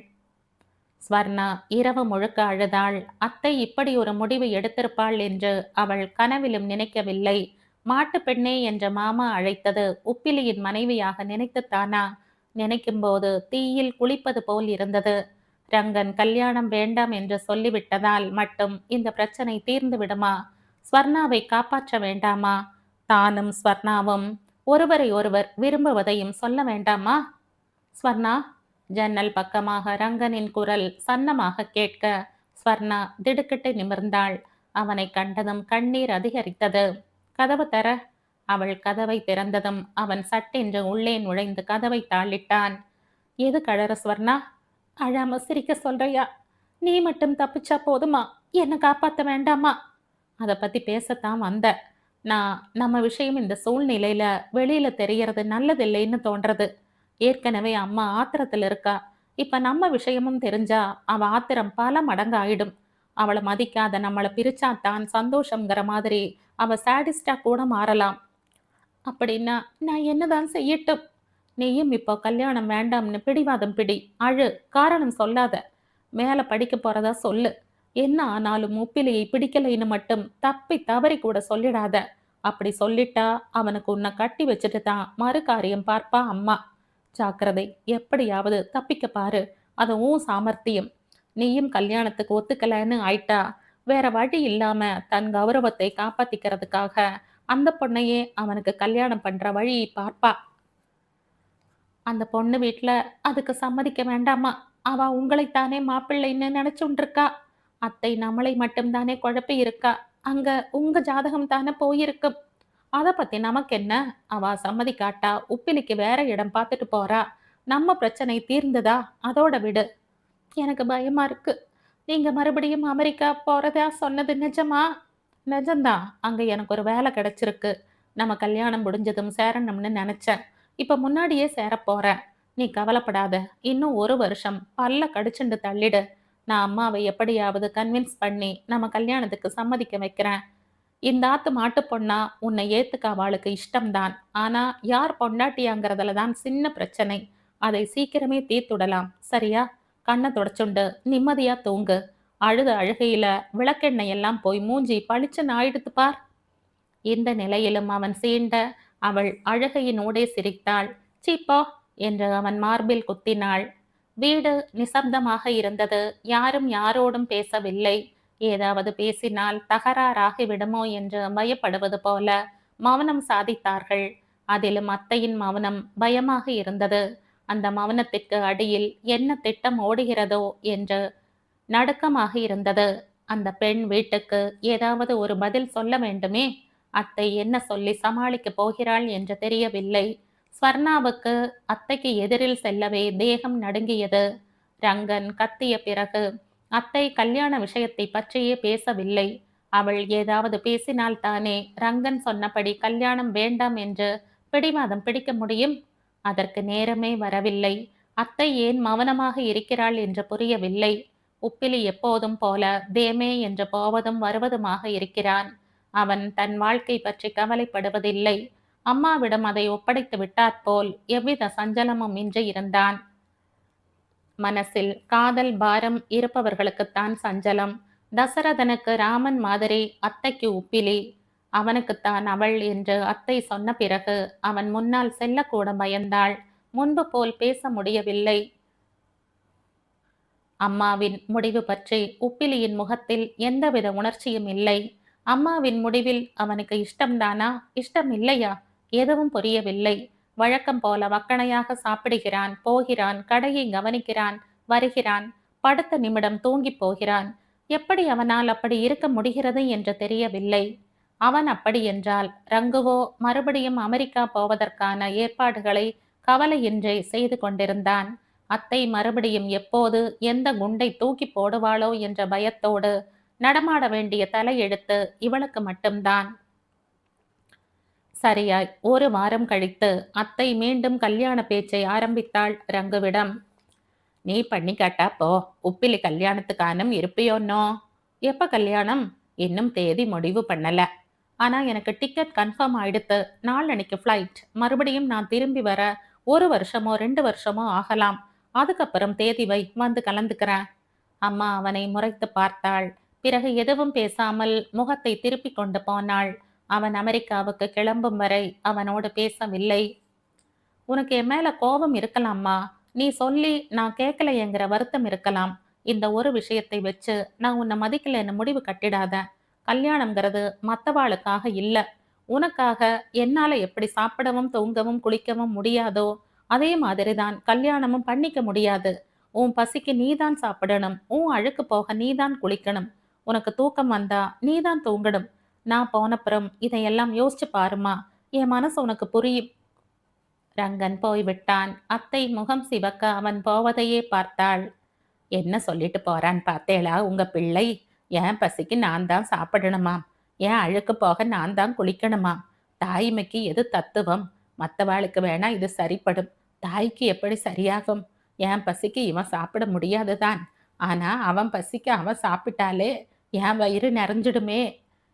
ஸ்வர்ணா இரவு முழுக்க அழுதாள். அத்தை இப்படி ஒரு முடிவு எடுத்திருப்பாள் என்று அவள் கனவிலும் நினைக்கவில்லை. மாட்டு பெண்ணே என்ற மாமா அழைத்தது உப்பிலியின் மனைவியாக நினைத்துத்தானா? நினைக்கும்போது தீயில் குளிப்பது போல் இருந்தது. ரங்கன் கல்யாணம் வேண்டாம் என்று சொல்லிவிட்டதால் மட்டும் இந்த பிரச்சனை தீர்ந்து விடுமா? ஸ்வர்ணாவை காப்பாற்ற வேண்டாமா? தானும் ஸ்வர்ணாவும் ஒருவரை ஒருவர் விரும்புவதையும் சொல்ல வேண்டாமா? ஸ்வர்ணா. ஜன்னல் பக்கமாக ரங்கனின் குரல் சன்னமாக கேட்க ஸ்வர்ணா திடுக்கிட்டு நிமிர்ந்தாள். அவனை கண்டதும் கண்ணீர் அதிகரித்தது. கதவு தர. அவள் கதவை திறந்ததும் அவன் சட்டென்று உள்ளே நுழைந்து கதவை தாளிட்டான். எது கழற ஸ்வர்ணா? அழாம சிரிக்க சொல்றியா? நீ மட்டும் தப்பிச்சா போதுமா? என்னை காப்பாத்த வேண்டாமா? அதை பத்தி பேசத்தான் வந்த. நான் நம்ம விஷயம் இந்த சூழ்நிலையில வெளியில தெரியறது நல்லதில்லைன்னு தோன்றது. ஏற்கனவே அம்மா ஆத்திரத்துல இருக்கா. இப்ப நம்ம விஷயமும் தெரிஞ்சா அவ ஆத்திரம் பல மடங்கு ஆயிடும். அவள மதிக்காத நம்மள பிரிச்சா தான் சந்தோஷம்ங்கிற மாதிரி அவ சாடிஸ்டா கூட மாறலாம். அப்படின்னா நான் என்னதான் செய்யட்டும்? நீயும் இப்போ கல்யாணம் வேண்டாம்னு பிடிவாதம் பிடி. அழு. காரணம் சொல்லாத. மேல படிக்க போறதா சொல்லு. என்ன ஆனாலும் உப்பிலியை பிடிக்கலைன்னு மட்டும் தப்பி தவறி கூட சொல்லிடாத. அப்படி சொல்லிட்டா அவனுக்கு உன்னை கட்டி வச்சுட்டு தான் மறு காரியம் பார்ப்பா அம்மா. ஜாக்கிரதை. எப்படியாவது தப்பிக்க பாரு. அது உன் சாமர்த்தியம். நீயும் கல்யாணத்துக்கு ஒத்துக்கலைன்னு ஆயிட்டா வேற வழி இல்லாம தன் கௌரவத்தை காப்பாத்திக்கிறதுக்காக அந்த பொண்ணையே அவனுக்கு கல்யாணம் பண்ற வழி பார்ப்பா. அந்த பொண்ணு வீட்ல அதுக்கு சம்மதிக்க வேண்டாமா? அவ உங்களைத்தானே மாப்பிள்ளைன்னு நினைச்சுண்டிருக்கா. அத்தை நம்மளை மட்டும் தானே குழப்பி இருக்கா. அங்க உங்க ஜாதகம் தானே போயிருக்கும். அத பத்தி நமக்கென்ன? அவ சம்மதிக்காட்டா உப்பிலிக்கு வேற இடம் பார்த்துட்டு போறா. நம்ம பிரச்சனை தீர்ந்ததா? அதோட விடு. எனக்கு பயமா இருக்கு. நீங்க மறுபடியும் அமெரிக்கா போறதா சொன்னது நிஜமா? நிஜம்தான். அங்க எனக்கு ஒரு வேலை கிடைச்சிருக்கு. நம்ம கல்யாணம் முடிஞ்சதும் சேரணும்னு நினைச்சேன். இப்ப முன்னாடியே சேரப் போறேன். நீ கவலைப்படாத. இன்னும் 1 வருஷம் பல்ல கடிச்சுண்டு தள்ளிடு. நான் அம்மாவை எப்படியாவது கன்வின்ஸ் பண்ணி நம்ம கல்யாணத்துக்கு சம்மதிக்க வைக்கிறேன். இந்த ஆத்து மாட்டு பொண்ணா உன்னை ஏத்துக்க அவளுக்கு இஷ்டம்தான். ஆனா யார் பொண்டாட்டியாங்கிறதுல தான் சின்ன பிரச்சனை. அதை சீக்கிரமே தீர்த்துடலாம். சரியா? கண்ணை தொடச்சுண்டு நிம்மதியா தூங்கு. அழுத அழுகையில விளக்கெண்ணெய் எல்லாம் போய் மூஞ்சி பளிச்சுன்னு ஆயிடுத்து பார். இந்த நிலையிலும் அவன் சீண்ட அவள் அழுகையினூடே சிரித்தாள். சீப்போ என்று அவன் மார்பில் குத்தினாள். வீடு நிசப்தமாக இருந்தது. யாரும் யாரோடும் பேசவில்லை. ஏதாவது பேசினால் தகராறாகி விடுமோ என்று பயப்படுவது போல மௌனம் சாதித்தார்கள். அதிலும் அத்தையின் மௌனம் பயமாக இருந்தது. அந்த மௌனத்திற்கு அடியில் என்ன திட்டம் ஓடுகிறதோ என்று நடுக்கமாக இருந்தது. அந்த பெண் வீட்டுக்கு ஏதாவது ஒரு பதில் சொல்ல வேண்டுமே. அத்தை என்ன சொல்லி சமாளிக்கப் போகிறாள் என்று தெரியவில்லை. ஸ்வர்ணாவுக்கு அத்தைக்கு எதிரில் செல்லவே தேகம் நடுங்கியது. ரங்கன் கத்திய பிறகு அத்தை கல்யாண விஷயத்தை பற்றியே பேசவில்லை. அவள் ஏதாவது பேசினால் தானே ரங்கன் சொன்னபடி கல்யாணம் வேண்டாம் என்று பிடிவாதம் பிடிக்க முடியும். அதற்கு நேரமே வரவில்லை. அத்தை ஏன் மௌனமாக இருக்கிறாள் என்று புரியவில்லை. உப்பிலி எப்போதும் போல தேமே என்று போவதும் வருவதுமாக இருக்கிறான். அவன் தன் வாழ்க்கை பற்றி கவலைப்படுவதில்லை. அம்மாவிடம் அதை ஒப்படைத்து விட்டாற்போல் எவ்வித சஞ்சலமும் இன்றி இருந்தான். மனசில் காதல் பாரம் இருப்பவர்களுக்குத்தான் சஞ்சலம். தசரதனுக்கு ராமன் மாதிரி அத்தைக்கு உப்பிலி. அவனுக்குத்தான் அவள் என்று அத்தை சொன்ன பிறகு அவன் முன்னால் செல்லக்கூட பயந்தாள். முன்பு போல் பேச முடியவில்லை. அம்மாவின் முடிவு பற்றி உப்பிலியின் முகத்தில் எந்தவித உணர்ச்சியும் இல்லை. அம்மாவின் முடிவில் அவனுக்கு இஷ்டம்தானா, இஷ்டம் இல்லையா? எதுவும் புரியவில்லை. வழக்கம் போல வக்கணையாக சாப்பிடுகிறான், போகிறான், கடையை கவனிக்கிறான், வருகிறான், படுத்த நிமிடம் தூங்கி போகிறான். எப்படி அவனால் அப்படி இருக்க முடிகிறது என்று தெரியவில்லை. அவன் அப்படி என்றால் ரங்குவோ மறுபடியும் அமெரிக்கா போவதற்கான ஏற்பாடுகளை கவலையின்றி செய்து கொண்டிருந்தான். அத்தை மறுபடியும் எப்போது எந்த குண்டை தூக்கி போடுவாளோ என்ற பயத்தோடு நடமாட வேண்டிய தலையெழுத்து இவளுக்கு மட்டும்தான். சரியாய் 1 வாரம் கழித்து அத்தை மீண்டும் கல்யாண பேச்சை ஆரம்பித்தாள் ரங்குவிடம். நீ பண்ணி கேட்டா போ. உப்பிலி கல்யாணத்துக்கானும் இருப்பியோன்னோ? எப்ப கல்யாணம்? இன்னும் தேதி முடிவு பண்ணல. ஆனா எனக்கு டிக்கெட் கன்ஃபார்ம் ஆயிடுத்து. நாளன்னைக்கு ஃப்ளைட். மறுபடியும் நான் திரும்பி வர 1 வருஷமோ 2 வருஷமோ ஆகலாம். அதுக்கப்புறம் தேதி வை, வந்து கலந்துக்கிறேன். அம்மா அவனை முறைத்து பார்த்தாள். பிறகு எதுவும் பேசாமல் முகத்தை திருப்பி கொண்டு போனாள். அவன் அமெரிக்காவுக்கு கிளம்பும் வரை அவனோடு பேசவில்லை. உனக்கு என் மேல கோபம் இருக்கலாம்மா. நீ சொல்லி நான் கேட்கலையேங்கிற வருத்தம் இருக்கலாம். இந்த ஒரு விஷயத்தை வச்சு நான் உன்னை மதிக்கலைன்னு முடிவு கட்டிடாத. கல்யாணம்ங்கிறது மத்தவாளுக்காக இல்ல. உனக்காக என்னால எப்படி சாப்பிடவும் தூங்கவும் குளிக்கவும் முடியாதோ அதே மாதிரிதான் கல்யாணமும் பண்ணிக்க முடியாது. உன் பசிக்கு நீதான் சாப்பிடணும். உன் அழுக்கு போக நீதான் குளிக்கணும். உனக்கு தூக்கம் வந்தா நீதான் தூங்கணும். நான் போனப்புறம் இதையெல்லாம் யோசிச்சு பாருமா. என் மனசு உனக்கு புரியும். ரங்கன் போய்விட்டான். அத்தை முகம் சிவக்க அவன் போவதையே பார்த்தாள். என்ன சொல்லிட்டு போறான் பார்த்தேளா உங்க பிள்ளை? என் பசிக்கு நான் தான் சாப்பிடணுமாம். என் அழுக்கு போக நான் தான் குளிக்கணுமா? தாய்மைக்கு எது தத்துவம்? மத்தவாளுக்கு வேணா இது சரிப்படும். தாய்க்கு எப்படி சரியாகும்? என் பசிக்கு இவன் சாப்பிட முடியாதுதான். ஆனா அவன் பசிக்கு அவன் சாப்பிட்டாலே என் வயிறு நிறைஞ்சிடுமே.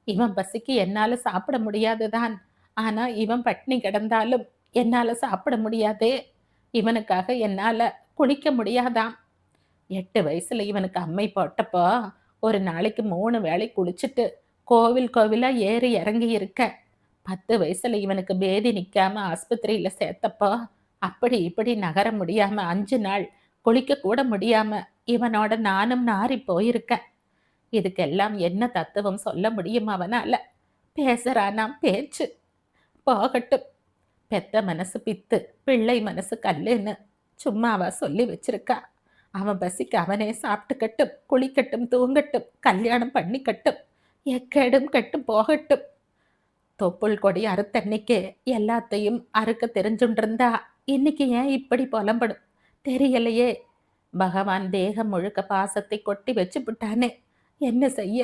இவன் பசிக்கு என்னால சாப்பிட முடியாதுதான். ஆனா இவன் பட்னி கிடந்தாலும் என்னால சாப்பிட முடியாதே. இவனுக்காக என்னால குளிக்க முடியாதாம். 8 வயசுல இவனுக்கு அம்மை போட்டப்போ, ஒரு நாளைக்கு 3 வேளை குளிச்சுட்டு, கோவில் கோவிலா ஏறி இறங்கி இருக்கேன். 10 வயசுல இவனுக்கு பேதி நிக்காம ஆஸ்பத்திரியில சேர்த்தப்போ, அப்படி இப்படி நகர முடியாம 5 நாள் குளிக்க கூட முடியாம, இவனோட நானும் நாறிப் போயிருக்கேன். இதுக்கெல்லாம் என்ன தத்துவம் சொல்ல முடியும் அவனால? பேசுறானாம் பேச்சு. போகட்டும். பெத்த மனசு பித்து, பிள்ளை மனசு கல்லுன்னு சும்மாவா சொல்லி வச்சிருக்கா? அவன் பசிக்கு அவனே சாப்பிட்டுக்கட்டும், குளிக்கட்டும், தூங்கட்டும், கல்யாணம் பண்ணிக்கட்டும், எக்கேடும் கெட்டும் போகட்டும். தொப்புள் கொடி அறுத்தன்னைக்கே எல்லாத்தையும் அறுக்க தெரிஞ்சுண்டிருந்தா இன்னைக்கு ஏன் இப்படி புலம்படும்? தெரியலையே. பகவான் தேகம் முழுக்க பாசத்தை கொட்டி வச்சு விட்டானே. என்ன செய்ய?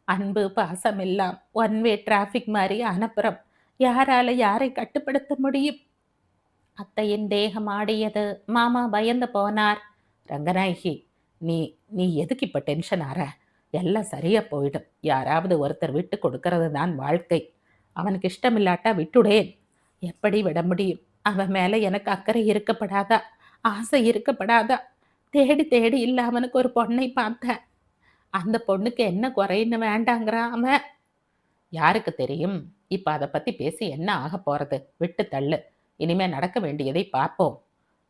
அன்பு பாசம் எல்லாம் ஒன் வே டிராஃபிக் மாதிரி அனுப்புறோம். யாரால யாரை கட்டுப்படுத்த முடியும்? அத்தையின் தேகம் ஆடியது. மாமா பயந்து போனார். ரங்கநாயகி, நீ நீ எதுக்கு இப்ப டென்ஷன் ஆற? எல்லாம் சரியா போயிடும். யாராவது ஒருத்தர் விட்டு கொடுக்கறது தான் வாழ்க்கை. அவனுக்கு இஷ்டமில்லாட்டா விட்டுடேன். எப்படி விட முடியும்? அவன் மேல எனக்கு அக்கறை இருக்கப்படாதா? ஆசை இருக்கப்படாதா? தேடி தேடி இல்ல அவனுக்கு ஒரு பொண்ணை பார்த்தேன். அந்த பொண்ணுக்கு என்ன குறைன்னு வேண்டாங்கிறான் அவன். யாருக்கு தெரியும்? இப்ப அதை பத்தி பேசி என்ன ஆக போறது? விட்டு தள்ளு. இனிமே நடக்க வேண்டியதை பார்ப்போம்.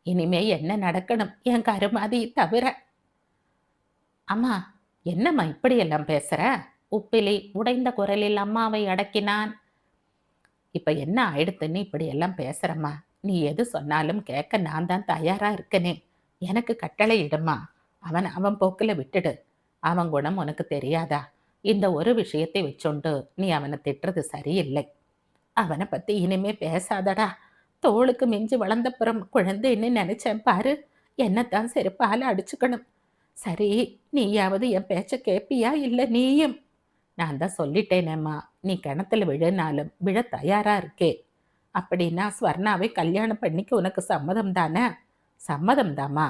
இனிமே என்ன நடக்கணும் என் கருமாதி தவிர? அம்மா, என்னம்மா இப்படியெல்லாம் பேசுற? உப்பிலி உடைந்த குரலில் அம்மாவை அடக்கினான். இப்ப என்ன ஆயிடுத்துன்னு இப்படியெல்லாம் பேசுறம்மா? நீ எது சொன்னாலும் கேட்க நான் தான் தயாரா இருக்கனே. எனக்கு கட்டளை இடுமா. அவன் அவன் போக்குல விட்டுடு. அவன் குணம் உனக்கு தெரியாதா? இந்த ஒரு விஷயத்தை வச்சொண்டு நீ அவனை திட்டுறது சரியில்லை. அவனை பத்தி இனிமே பேசாதடா. தோளுக்கு மிஞ்சி வளர்ந்தப்புறம் குழந்தைன்னு நினைச்சேன் பாரு. என்னத்தான் செருப்பால அடிச்சுக்கணும். சரி, நீயாவது என் பேச்ச கேப்பியா? இல்ல நீயும்? நான் தான் சொல்லிட்டேனேம்மா, நீ கிணத்துல விழுனாலும் விழ தயாரா இருக்கே. அப்படின்னா ஸ்வர்ணாவை கல்யாணம் பண்ணிக்க உனக்கு சம்மதம் தானே? சம்மதம் தாமா.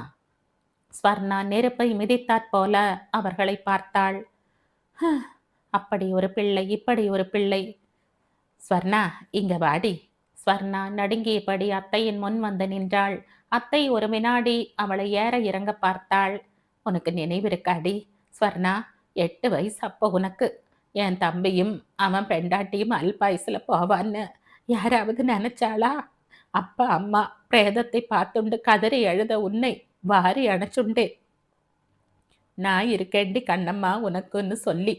ஸ்வர்ணா நெருப்பை மிதித்தாற் போல அவர்களை பார்த்தாள். அப்படி ஒரு பிள்ளை, இப்படி ஒரு பிள்ளை. ஸ்வர்ணா, இங்க வாடி. ஸ்வர்ணா நடுங்கியபடி அத்தையின் முன் வந்து நின்றாள். அத்தை ஒரு வினாடி அவளை ஏற இறங்க பார்த்தாள். உனக்கு நினைவிருக்காடி ஸ்வர்ணா? 8 வயசு அப்போ உனக்கு. என் தம்பியும் அவன் பெண்டாட்டியும் அல்பாயுசுல போவான்னு யாராவது நினைச்சாளா? அப்பா அம்மா பிரேதத்தை பார்த்துண்டு கதறி எழுத உன்னை வாரி அணைச்சுண்டேன். நான் இருக்கேண்டி கண்ணம்மா உனக்குன்னு சொல்லி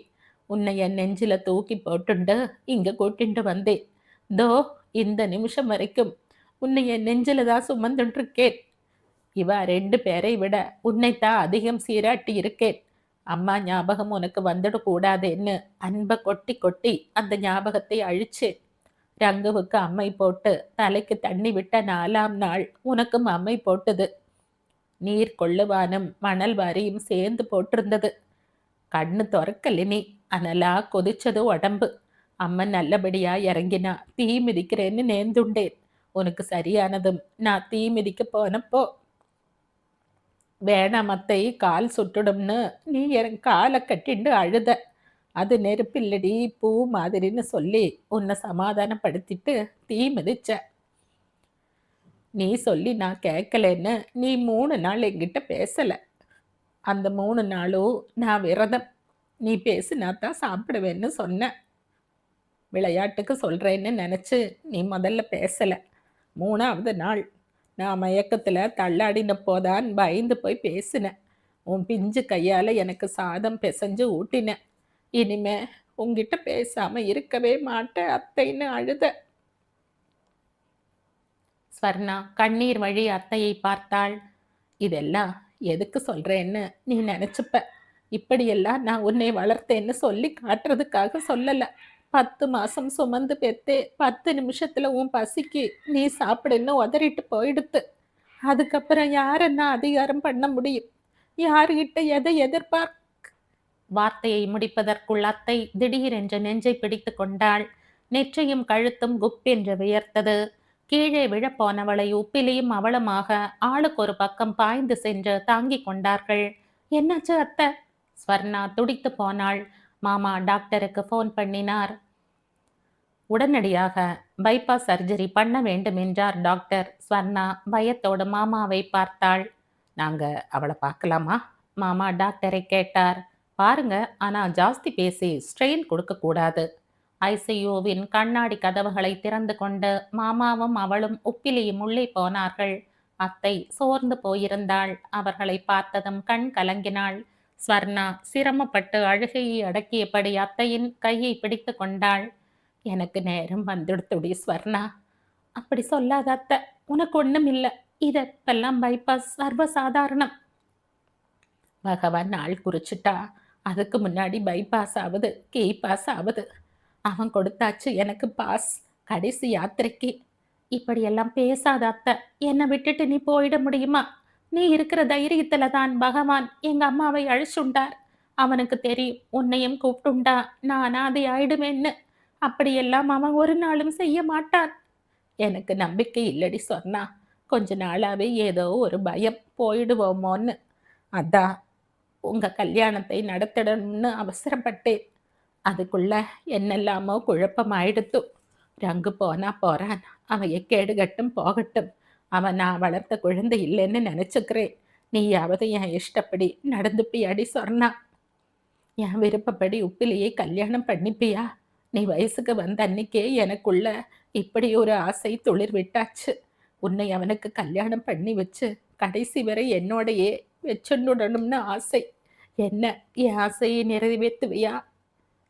உன்னை என் நெஞ்சில தூக்கி போட்டுண்டு இங்க கூட்டிண்டு வந்தேன். தோ இந்த நிமிஷம் வரைக்கும் உன்னை என் நெஞ்சில தான் சுமந்துட்டு இருக்கேன். இவ 2 பேரை விட உன்னைத்தான் அதிகம் சீராட்டி இருக்கேன். அம்மா ஞாபகம் உனக்கு வந்துடக்கூடாதுன்னு அன்பை கொட்டி கொட்டி அந்த ஞாபகத்தை அழிச்சேன். ரங்குவுக்கு அம்மை போட்டு தலைக்கு தண்ணி விட்ட 4ஆம் நாள் உனக்கும் அம்மை போட்டது. நீர் கொள்ளுவானும் மணல் வாரியும் சேர்ந்து போட்டிருந்தது. கண்ணு துறக்கலினி அனலா கொதிச்சது உடம்பு. அம்மன் நல்லபடியா இறங்கினா தீ மிதிக்கிறேன்னு நேர்ந்துண்டேன். உனக்கு சரியானதும் நான் தீ மிதிக்க போனப்போ வேணாம் அத்தை, கால் சுட்டுடும்னு நீ என் காலை கட்டிண்டு அழுத. அது நெருப்பில்லடி பூ மாதிரின்னு சொல்லி உன்னை சமாதானப்படுத்திட்டு தீ மிதிச்ச. நீ சொல்லி நான் கேட்கலன்னு நீ 3 நாள் என்கிட்ட பேசல. அந்த 3 நாளும் நான் விரதம். நீ பேசினா தான் சாப்பிடுவேன்னு சொன்ன. விளையாட்டுக்கு சொல்றேன்னு நினைச்சு நீ முதல்ல பேசல. 3ஆவது நாள் நான் மயக்கத்துல தள்ளாடினப்போதான் பயந்து போய் பேசினேன். உன் பிஞ்சு கையால எனக்கு சாதம் பிசைஞ்சு ஊட்டின. இனிமே உன்கிட்ட பேசாம இருக்கவே மாட்டேன் அத்தைன்னு அழுத. ஸ்வர்ணா கண்ணீர் வழி அத்தையை பார்த்தாள். இதெல்லாம் எதுக்கு சொல்றேன்னு நீ நினைச்சுப்ப. இப்படியெல்லாம் நான் உன்னை வளர்த்தேன்னு சொல்லி காட்டுறதுக்காக சொல்லல. 10 மாசம் சுமந்து பெத்தே 10 நிமிஷத்துல உன் பசிக்கு நீ சாப்பிடுன்னு உதறிட்டு போயிடுத்து. அதுக்கப்புறம் யார நான் அதிகாரம் பண்ண முடியும்? யாருகிட்ட எதை எதிர்பார்க்க? வார்த்தையை முடிப்பதற்குள் அத்தை திடீரென்று நெஞ்சை பிடித்து கொண்டாள். நெற்றியும் கழுத்தும் குப்பென்று வியர்த்தது. கீழே விழப்போனவளை உப்பிலியும் அவளுமாக ஆளுக்கு ஒரு பக்கம் பாய்ந்து சென்று தாங்கிக் கொண்டார்கள். என்னாச்சு அத்தை? ஸ்வர்ணா துடித்து போனாள். மாமா டாக்டருக்கு போன் பண்ணினார். உடனடியாக பைபாஸ் சர்ஜரி பண்ண வேண்டும் என்றார் டாக்டர். ஸ்வர்ணா பயத்தோடு மாமாவை பார்த்தாள். நாங்க அவளை பார்க்கலாமா? மாமா டாக்டரை கேட்டார். பாருங்க, ஆனா ஜாஸ்தி பேசி ஸ்ட்ரெயின் கொடுக்க கூடாது. ஐசியூவின் கண்ணாடி கதவுகளை திறந்து கொண்டு மாமாவும் அவளும் உப்பிலியும் உள்ளே போனார்கள். அத்தை சோர்ந்து போயிருந்தாள். அவர்களை பார்த்ததும் கண் கலங்கினாள். ஸ்வர்ணா சிரமப்பட்டு அழுகையை அடக்கியபடி அத்தையின் கையை பிடித்து கொண்டாள். எனக்கு நேரம் வந்துடுத்துடி ஸ்வர்ணா. அப்படி சொல்லாத அத்தை, உனக்கு ஒண்ணும் இல்லை. இதெல்லாம் பைபாஸ் சர்வசாதாரணம். பகவான் நாள் குறிச்சிட்டா அதுக்கு முன்னாடி பைபாஸ் ஆகுது, கீ பாஸ் ஆகுது. அவன் கொடுத்தாச்சு எனக்கு பாஸ், கடைசி யாத்திரைக்கு. இப்படியெல்லாம் பேசாத அத்தை, என்னை விட்டுட்டு நீ போயிட முடியுமா? நீ இருக்கிற தைரியத்துல தான் பகவான் எங்க அம்மாவை அழிச்சுண்டார். அவனுக்கு தெரியும் உன்னையும் கூப்பிட்டுண்டா நான் அனாதை ஆயிடுவேன்னு. அப்படியெல்லாம் அவன் ஒரு நாளும் செய்ய மாட்டான். எனக்கு நம்பிக்கை இல்லடி சொன்னா. கொஞ்ச நாளாவே ஏதோ ஒரு பயம், போயிடுவோமோன்னு. அதான் உங்க கல்யாணத்தை நடத்திடணும்னு அவசரப்பட்டேன். அதுக்குள்ள என்னெல்லாமோ குழப்பமாயிடுத்து. ரங்கு போனா போறான், அவன் எக்கேடு கட்டும் போகட்டும். அவன் நான் வளர்த்த குழந்தை இல்லைன்னு நினைச்சுக்கிறேன். நீயாவது என் இஷ்டப்படி நடந்துப்பியாடி சொன்னா. என் விருப்பப்படி உப்பிலேயே கல்யாணம் பண்ணிப்பியா? நீ வயசுக்கு வந்த அன்னைக்கே எனக்குள்ள இப்படி ஒரு ஆசை துளிர் விட்டாச்சு. உன்னை அவனுக்கு கல்யாணம் பண்ணி வச்சு கடைசி வரை என்னோடையே வச்சுடணும்னு ஆசை. என்ன என் ஆசையை நிறைவேற்றுவியா?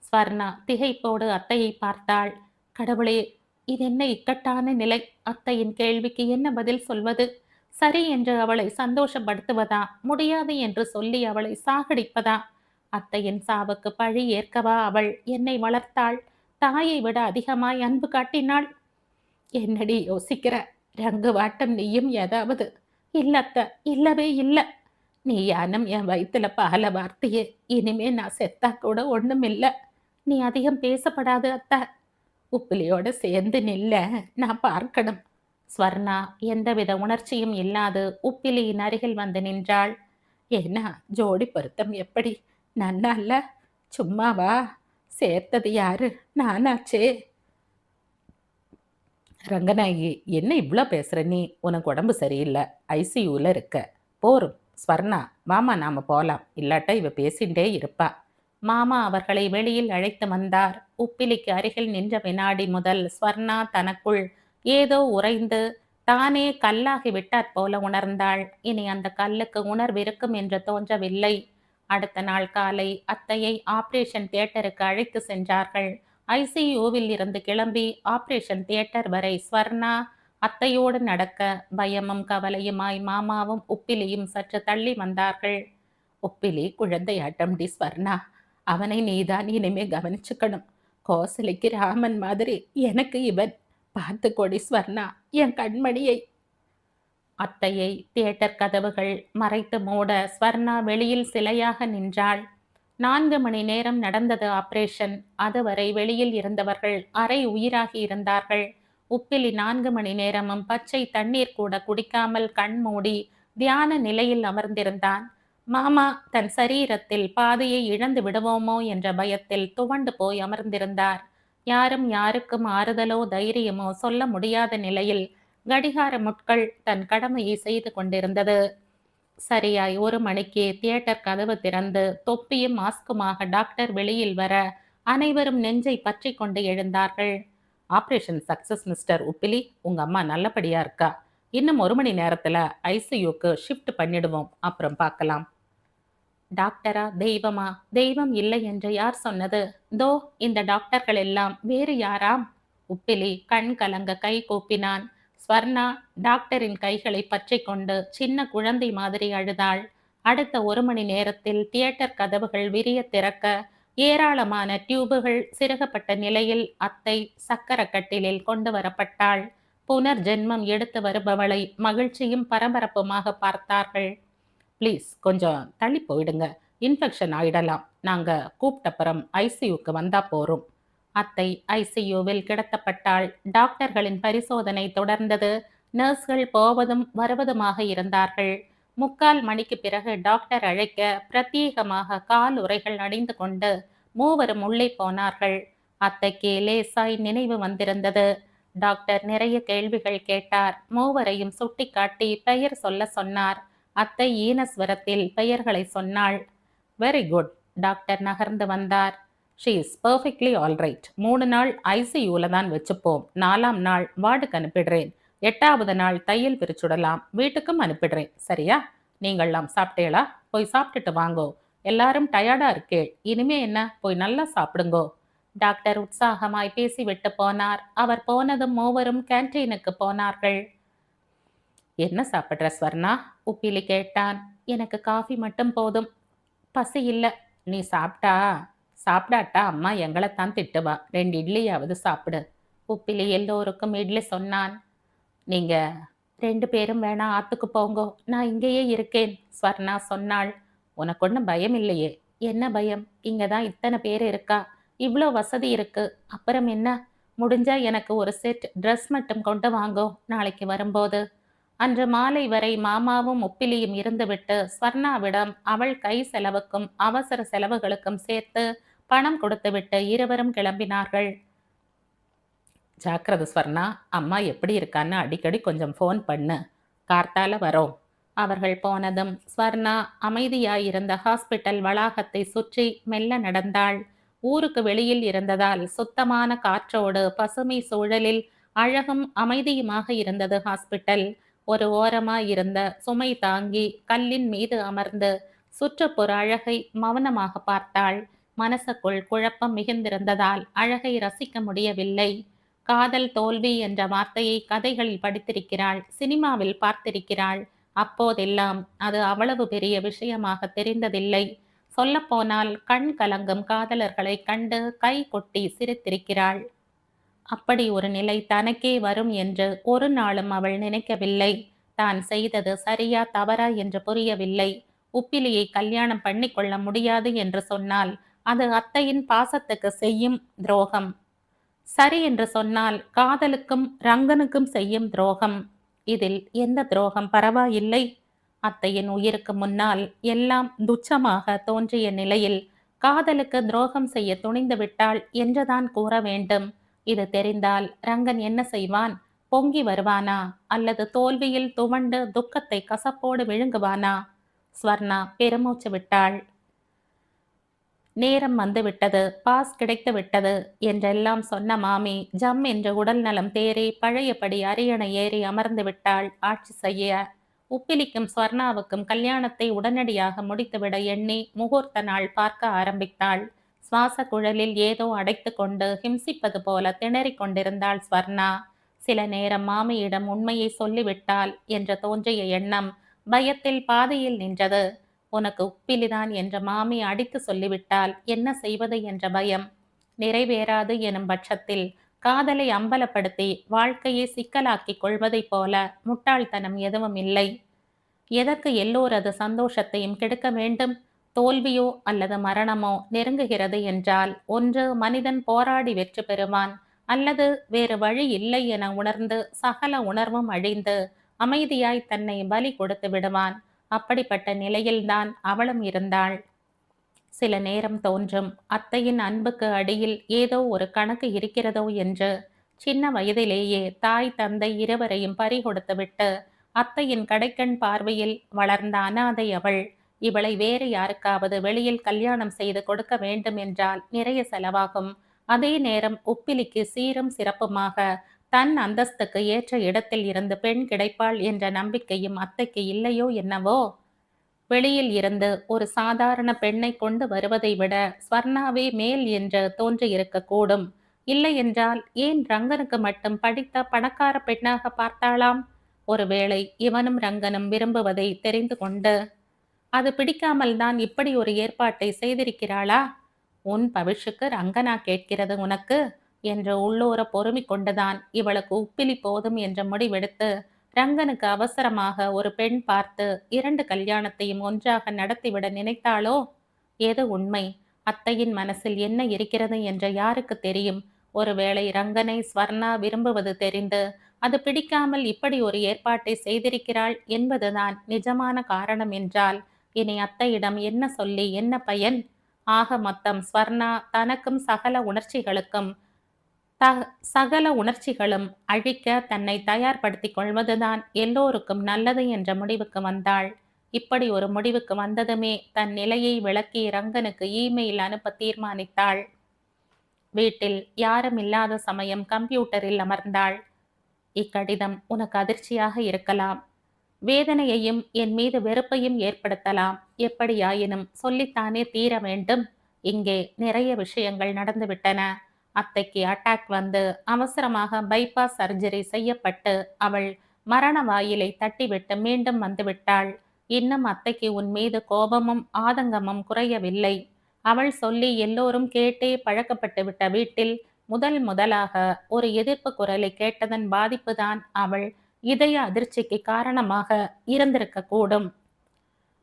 ஸ்வர்ணா திகைப்போடு அத்தையை பார்த்தாள். கடவுளே, இது என்ன இக்கட்டான நிலை? அத்தையின் கேள்விக்கு என்ன பதில் சொல்வது? சரி என்று அவளை சந்தோஷப்படுத்துவதா, முடியாது என்று சொல்லி அவளை சாகடிப்பதா? அத்தையின் சாவுக்கு பழி ஏற்கவா அவள் என்னை வளர்த்தாள்? தாயை விட அதிகமாய் அன்பு காட்டினாள். என்னடி யோசிக்கிற? ரங்கு வாட்டம் நீயும் ஏதாவது? இல்லத்த, இல்லவே இல்ல. நீ யானம் என் வயிற்றுல பால வார்த்தையே. இனிமே நான் செத்தா கூட ஒண்ணும் இல்ல. நீ அதிகம் பேசப்படாது அத்த. உப்பிலியோட சேர்ந்து நில்ல, நான் பார்க்கணும். ஸ்வர்ணா எந்தவித உணர்ச்சியும் இல்லாது உப்பிலியின் அருகில் வந்து நின்றாள். ஏன்னா ஜோடி பொருத்தம் எப்படி? நன்னா இல்ல? சும்மாவா? சேர்த்தது யாரு? நானாச்சே. ரங்கநாயகி, என்ன இவ்வளோ பேசுற நீ? உனக்கு உடம்பு சரியில்லை, ஐசியூவில் இருக்க. போரும். ஸ்வர்ணா, மாமா நாம போலாம், இல்லாட்டா இவ பேசிண்டே இருப்பா. மாமா அவர்களை வெளியில் அழைத்து வந்தார். உப்பிலிக்கு அருகில் நின்ற வினாடி முதல் ஸ்வர்ணா தனக்குள் ஏதோ உறைந்து தானே கல்லாகி விட்டாற் போல உணர்ந்தாள். இனி அந்த கல்லுக்கு உணர்விருக்கும் என்று தோன்றவில்லை. அடுத்த நாள் காலை அத்தையை ஆபரேஷன் தியேட்டருக்கு அழைத்து சென்றார்கள். ஐசியூவில் இருந்து கிளம்பி ஆபரேஷன் தியேட்டர் வரை ஸ்வர்ணா அத்தையோடு நடக்க பயமும் கவலையுமாய் மாமாவும் உப்பிலியும் சற்று தள்ளி வந்தார்கள். உப்பிலி குழந்தையாட்டம்டி ஸ்வர்ணா. அவனை நீதான் இனிமே கவனிச்சுக்கணும். கோசலைக்கு ராமன் மாதிரி எனக்கு இவன். பார்த்து கொடி ஸ்வர்ணா, என் கண்மணியை. அத்தையை தியேட்டர் கதவுகள் மறைத்து மூட ஸ்வர்ணா வெளியில் சிலையாக நின்றாள். 4 மணி நேரம் நடந்தது ஆபரேஷன். அதுவரை வெளியில் இருந்தவர்கள் அரை உயிராகி இருந்தார்கள். உப்பிலி 4 மணி நேரமும் பச்சை தண்ணீர் கூட குடிக்காமல் கண் மூடி தியான நிலையில் அமர்ந்திருந்தான். மாமா தன் சரீரத்தில் பாதையை இழந்து விடுவோமோ என்ற பயத்தில் துவண்டு போய் அமர்ந்திருந்தார். யாரும் யாருக்கும் ஆறுதலோ தைரியமோ சொல்ல முடியாத நிலையில் கடிகார முட்கள் தன் கடமையை செய்து கொண்டிருந்தது. சரியாய் 1 மணிக்கு தியேட்டர் கதவு திறந்து தொப்பியும் மாஸ்குமாக டாக்டர் வெளியில் வர அனைவரும் நெஞ்சை பற்றி கொண்டு எழுந்தார்கள். ஆபரேஷன் சக்சஸ் மிஸ்டர் உப்பிலி, உங்க அம்மா நல்லபடியா இருக்கா. இன்னும் 1 மணி நேரத்துல ஐசியூக்கு ஷிஃப்ட் பண்ணிடுவோம், அப்புறம் பார்க்கலாம். டாக்டரா தெய்வமா? தெய்வம் இல்லை என்று யார் சொன்னது? தோ இந்த டாக்டர்கள் எல்லாம் வேறு யாராம்? உப்பிலி கண் கலங்க கை கூப்பினான். ஸ்வர்ணா டாக்டரின் கைகளை பற்றி கொண்டு சின்ன குழந்தை மாதிரி அழுதாள். அடுத்த 1 மணி நேரத்தில் தியேட்டர் கதவுகள் விரிய திறக்க ஏராளமான டியூபுகள் சிறுகப்பட்ட நிலையில் அத்தை சக்கர கட்டிலில் கொண்டு வரப்பட்டாள். புனர் ஜென்மம் எடுத்து வருபவளை மகிழ்ச்சியும் பரபரப்புமாக பார்த்தார்கள். ப்ளீஸ் கொஞ்சம் தள்ளி போயிடுங்க, இன்ஃபெக்ஷன் ஆயிடலாம். நாங்க கூப்பிட்டப்புறம் ஐசியூக்கு வந்தா போறோம். அத்தை ஐசியூவில் கிடத்தப்பட்டாள். டாக்டர்களின் பரிசோதனை தொடர்ந்தது. நர்ஸ்கள் போவதும் வருவதுமாக இருந்தார்கள். 3/4 மணிக்கு பிறகு டாக்டர் அழைக்க பிரத்யேகமாக கால் உறைகள் அணிந்து கொண்டு மூவரும் உள்ளே போனார்கள். அத்தைக்கு லேசாய் நினைவு வந்திருந்தது. டாக்டர் நிறைய கேள்விகள் கேட்டார். மூவரையும் சுட்டிக்காட்டி பெயர் சொல்ல சொன்னார். அத்தை ஈனஸ்வரத்தில் பெயர்களை சொன்னாள். Very good. டாக்டர் நகர்ந்து வந்தார். She is perfectly alright. 3 நாள் ஐசியூல தான் வச்சுப்போம். 4ஆம் நாள் வார்டுக்கு அனுப்பிடுறேன். 8வது நாள் தையல் பிரிச்சுடலாம். வீட்டுக்கும் அனுப்பிடுறேன். சரியா? நீங்கள்லாம் சாப்பிட்டேளா? போய் சாப்பிட்டுட்டு வாங்கோ. எல்லாரும் டயர்டா இருக்கேள். இனிமே என்ன, போய் நல்லா சாப்பிடுங்கோ. டாக்டர் உற்சாகமாய் பேசிவிட்டு போனார். அவர் போனதும் மூவரும் கேன்டீனுக்கு போனார்கள். என்ன சாப்பிட்ற ஸ்வர்ணா? உப்பிலி கேட்டான். எனக்கு காஃபி மட்டும் போதும். பசி இல்ல. நீ சாப்பிடாட்டா அம்மா எங்களைத்தான் திட்டுவா. 2 இட்லியாவது சாப்பிடு. உப்பிலி எல்லோருக்கும் இட்லி சொன்னான். நீங்க 2 பேரும் வேணா ஆத்துக்கு போங்கோ, நான் இங்கேயே இருக்கேன், ஸ்வர்ணா சொன்னாள். உனக்கு ஒன்றும் பயம் இல்லையே? என்ன பயம்? இங்க தான் இத்தனை பேர் இருக்கா, இவ்வளோ வசதி இருக்கு. அப்புறம் என்ன? முடிஞ்சா எனக்கு ஒரு செட் ட்ரெஸ் மட்டும் கொண்டு வாங்கோ நாளைக்கு வரும்போது. அன்று மாலை வரை மாமாவும் உப்பிலியும் இருந்துவிட்டு ஸ்வர்ணாவிடம் அவள் கை செலவுக்கும் அவசர செலவுகளுக்கும் சேர்த்து பணம் கொடுத்துவிட்டு இருவரும் கிளம்பினார்கள். ஜாக்கிரதை ஸ்வர்ணா, அம்மா எப்படி இருக்கான்னு அடிக்கடி கொஞ்சம் ஃபோன் பண்ணு. கார்த்தால வரோம். அவர்கள் போனதும் ஸ்வர்ணா அமைதியாயிருந்த ஹாஸ்பிட்டல் வளாகத்தை சுற்றி மெல்ல நடந்தாள். ஊருக்கு வெளியில் இருந்ததால் சுத்தமான காற்றோடு பசுமை சூழலில் அழகும் அமைதியுமாக இருந்தது ஹாஸ்பிட்டல். ஒரு ஓரமாயிருந்த சுமை தாங்கி கல்லின் மீது அமர்ந்து சுற்றுப்புற அழகை மௌனமாக பார்த்தாள். மனசுக்குள் குழப்பம் மிகுந்திருந்ததால் அழகை ரசிக்க முடியவில்லை. காதல் தோல்வி என்ற வார்த்தையை கதைகளில் படித்திருக்கிறாள், சினிமாவில் பார்த்திருக்கிறாள். அப்போதெல்லாம் அது அவ்வளவு பெரிய விஷயமாக தெரிந்ததில்லை. சொல்லப்போனால் கண் கலங்கும் காதலர்களை கண்டு கை கொட்டி சிரித்திருக்கிறாள். அப்படி ஒரு நிலை தனக்கே வரும் என்று ஒரு நாளும் அவள் நினைக்கவில்லை. தான் செய்தது சரியா தவறா என்று புரியவில்லை. உப்பிலியை கல்யாணம் பண்ணிக்கொள்ள முடியாது என்று சொன்னால் அது அத்தையின் பாசத்துக்கு செய்யும் துரோகம். சரி என்று சொன்னால் காதலுக்கும் ரங்கனுக்கும் செய்யும் துரோகம். இதில் எந்த துரோகம் பரவாயில்லை? அத்தையின் உயிருக்கு முன்னால் எல்லாம் துச்சமாக தோன்றிய நிலையில் காதலுக்கு துரோகம் செய்ய துணிந்து விட்டாள் என்றுதான் கூற வேண்டும். இது தெரிந்தால் ரங்கன் என்ன செய்வான்? பொங்கி வருவானா? அல்லது தோல்வியில் துவண்டு துக்கத்தை கசப்போடு விழுங்குவானா? ஸ்வர்ணா பெருமூச்சு விட்டாள். நேரம் வந்துவிட்டது, பாஸ் கிடைத்து விட்டது என்றெல்லாம் சொன்ன மாமி ஜம் என்று உடல் நலம் தேறி பழையபடி அரியணை ஏறி அமர்ந்து விட்டாள் ஆட்சி செய்ய. உப்பிலிக்கும் ஸ்வர்ணாவுக்கும் கல்யாணத்தை உடனடியாக முடித்துவிட எண்ணி முகூர்த்த நாள் பார்க்க ஆரம்பித்தாள். சுவாச குழலில் ஏதோ அடைத்து கொண்டு ஹிம்சிப்பது போல திணறிக் கொண்டிருந்தாள் ஸ்வர்ணா. சில நேரம் மாமியிடம் உண்மையை சொல்லிவிட்டாள் என்று தோன்றிய எண்ணம் பயத்தில் பாதியில் நின்றது. உனக்கு உப்பிலிதான் என்ற மாமி அடித்து சொல்லிவிட்டால் என்ன செய்வது என்ற பயம். நிறைவேறாது எனும் பட்சத்தில் காதலை அம்பலப்படுத்தி வாழ்க்கையை சிக்கலாக்கிக் கொள்வதைப் போல முட்டாள்தனம் எதுவும் இல்லை. எதற்கு எல்லோரது சந்தோஷத்தையும் கெடுக்க வேண்டும்? தோல்வியோ அல்லது மரணமோ நெருங்குகிறது என்றால் ஒன்று மனிதன் போராடி வெற்றி பெறுவான், அல்லது வேறு வழி இல்லை என உணர்ந்து சகல உணர்வும் அழிந்து அமைதியாய் தன்னை பலி கொடுத்து விடுவான். அப்படிப்பட்ட நிலையில்தான் அவளும் இருந்தாள். சில நேரம் தோன்றும், அத்தையின் அன்புக்கு அடியில் ஏதோ ஒரு கணக்கு இருக்கிறதோ என்று. சின்ன வயதிலேயே தாய் தந்தை இருவரையும் பறிகொடுத்துவிட்டு அத்தையின் கடைக்கண் பார்வையில் வளர்ந்த அனாதை அவள். இவளை வேறு யாருக்காவது வெளியில் கல்யாணம் செய்து கொடுக்க வேண்டும் என்றால் நிறைய செலவாகும். அதே நேரம் உப்பிலிக்கு சீரும் சிறப்புமாக தன் அந்தஸ்துக்கு ஏற்ற இடத்தில் இருந்து பெண் கிடைப்பாள் என்ற நம்பிக்கையும் அத்தைக்கு இல்லையோ என்னவோ. வெளியில் இருந்து ஒரு சாதாரண பெண்ணை கொண்டு வருவதை விட ஸ்வர்ணாவே மேல் என்று தோன்றியிருக்கக்கூடும். இல்லை என்றால் ஏன் ரங்கனுக்கு மட்டும் படித்த பணக்கார பெண்ணாக பார்த்தாளாம்? ஒருவேளை இவனும் ரங்கனும் விரும்புவதை தெரிந்து கொண்டு அது பிடிக்காமல் தான் இப்படி ஒரு ஏற்பாட்டை செய்திருக்கிறாளா? உன் பவிஷுக்கு ரங்கனா கேட்கிறது உனக்கு என்று உள்ளூர பொறுமை கொண்டுதான் இவளுக்கு உப்பிலி போதும் என்ற முடிவெடுத்து ரங்கனுக்கு அவசரமாக ஒரு பெண் பார்த்து 2 கல்யாணத்தையும் ஒன்றாக நடத்திவிட நினைத்தாளோ? எது உண்மை? அத்தையின் மனசில் என்ன இருக்கிறது என்று யாருக்கு தெரியும்? ஒருவேளை ரங்கனை ஸ்வர்ணா விரும்புவது தெரிந்து அது பிடிக்காமல் இப்படி ஒரு ஏற்பாட்டை செய்திருக்கிறாள் என்பதுதான் நிஜமான காரணம் என்றால் இனி அத்தையிடம் என்ன சொல்லி என்ன பயன்? ஆக மொத்தம் ஸ்வர்ணா தனக்கும் சகல உணர்ச்சிகளும் அழிக்க தன்னை தயார்படுத்திக் கொள்வதுதான் எல்லோருக்கும் நல்லது என்ற முடிவுக்கு வந்தாள். இப்படி ஒரு முடிவுக்கு வந்ததுமே தன் நிலையை விளக்கி ரங்கனுக்கு இமெயில் அனுப்ப தீர்மானித்தாள். வீட்டில் யாரும் இல்லாத சமயம் கம்ப்யூட்டரில் அமர்ந்தாள். இக்கடிதம் உனக்கு அதிர்ச்சியாக இருக்கலாம், வேதனையையும் என் மீது வெறுப்பையும் ஏற்படுத்தலாம். எப்படியாயினும் சொல்லித்தானே தீர வேண்டும். இங்கே நிறைய விஷயங்கள் நடந்துவிட்டன. அத்தைக்கு அட்டாக் வந்து அவசரமாக பைபாஸ் சர்ஜரி செய்யப்பட்டு அவள் மரண வாயிலை தட்டிவிட்டு மீண்டும் வந்துவிட்டாள். இன்னும் அத்தைக்கு உன் மீது கோபமும் ஆதங்கமும் குறையவில்லை. அவள் சொல்லி எல்லோரும் கேட்டே பழக்கப்பட்டு விட்ட வீட்டில் முதலாக ஒரு எதிர்ப்பு குரலை கேட்டதன் பாதிப்புதான் அவள் இதய அதிர்ச்சிக்கு காரணமாக இருந்திருக்க கூடும்.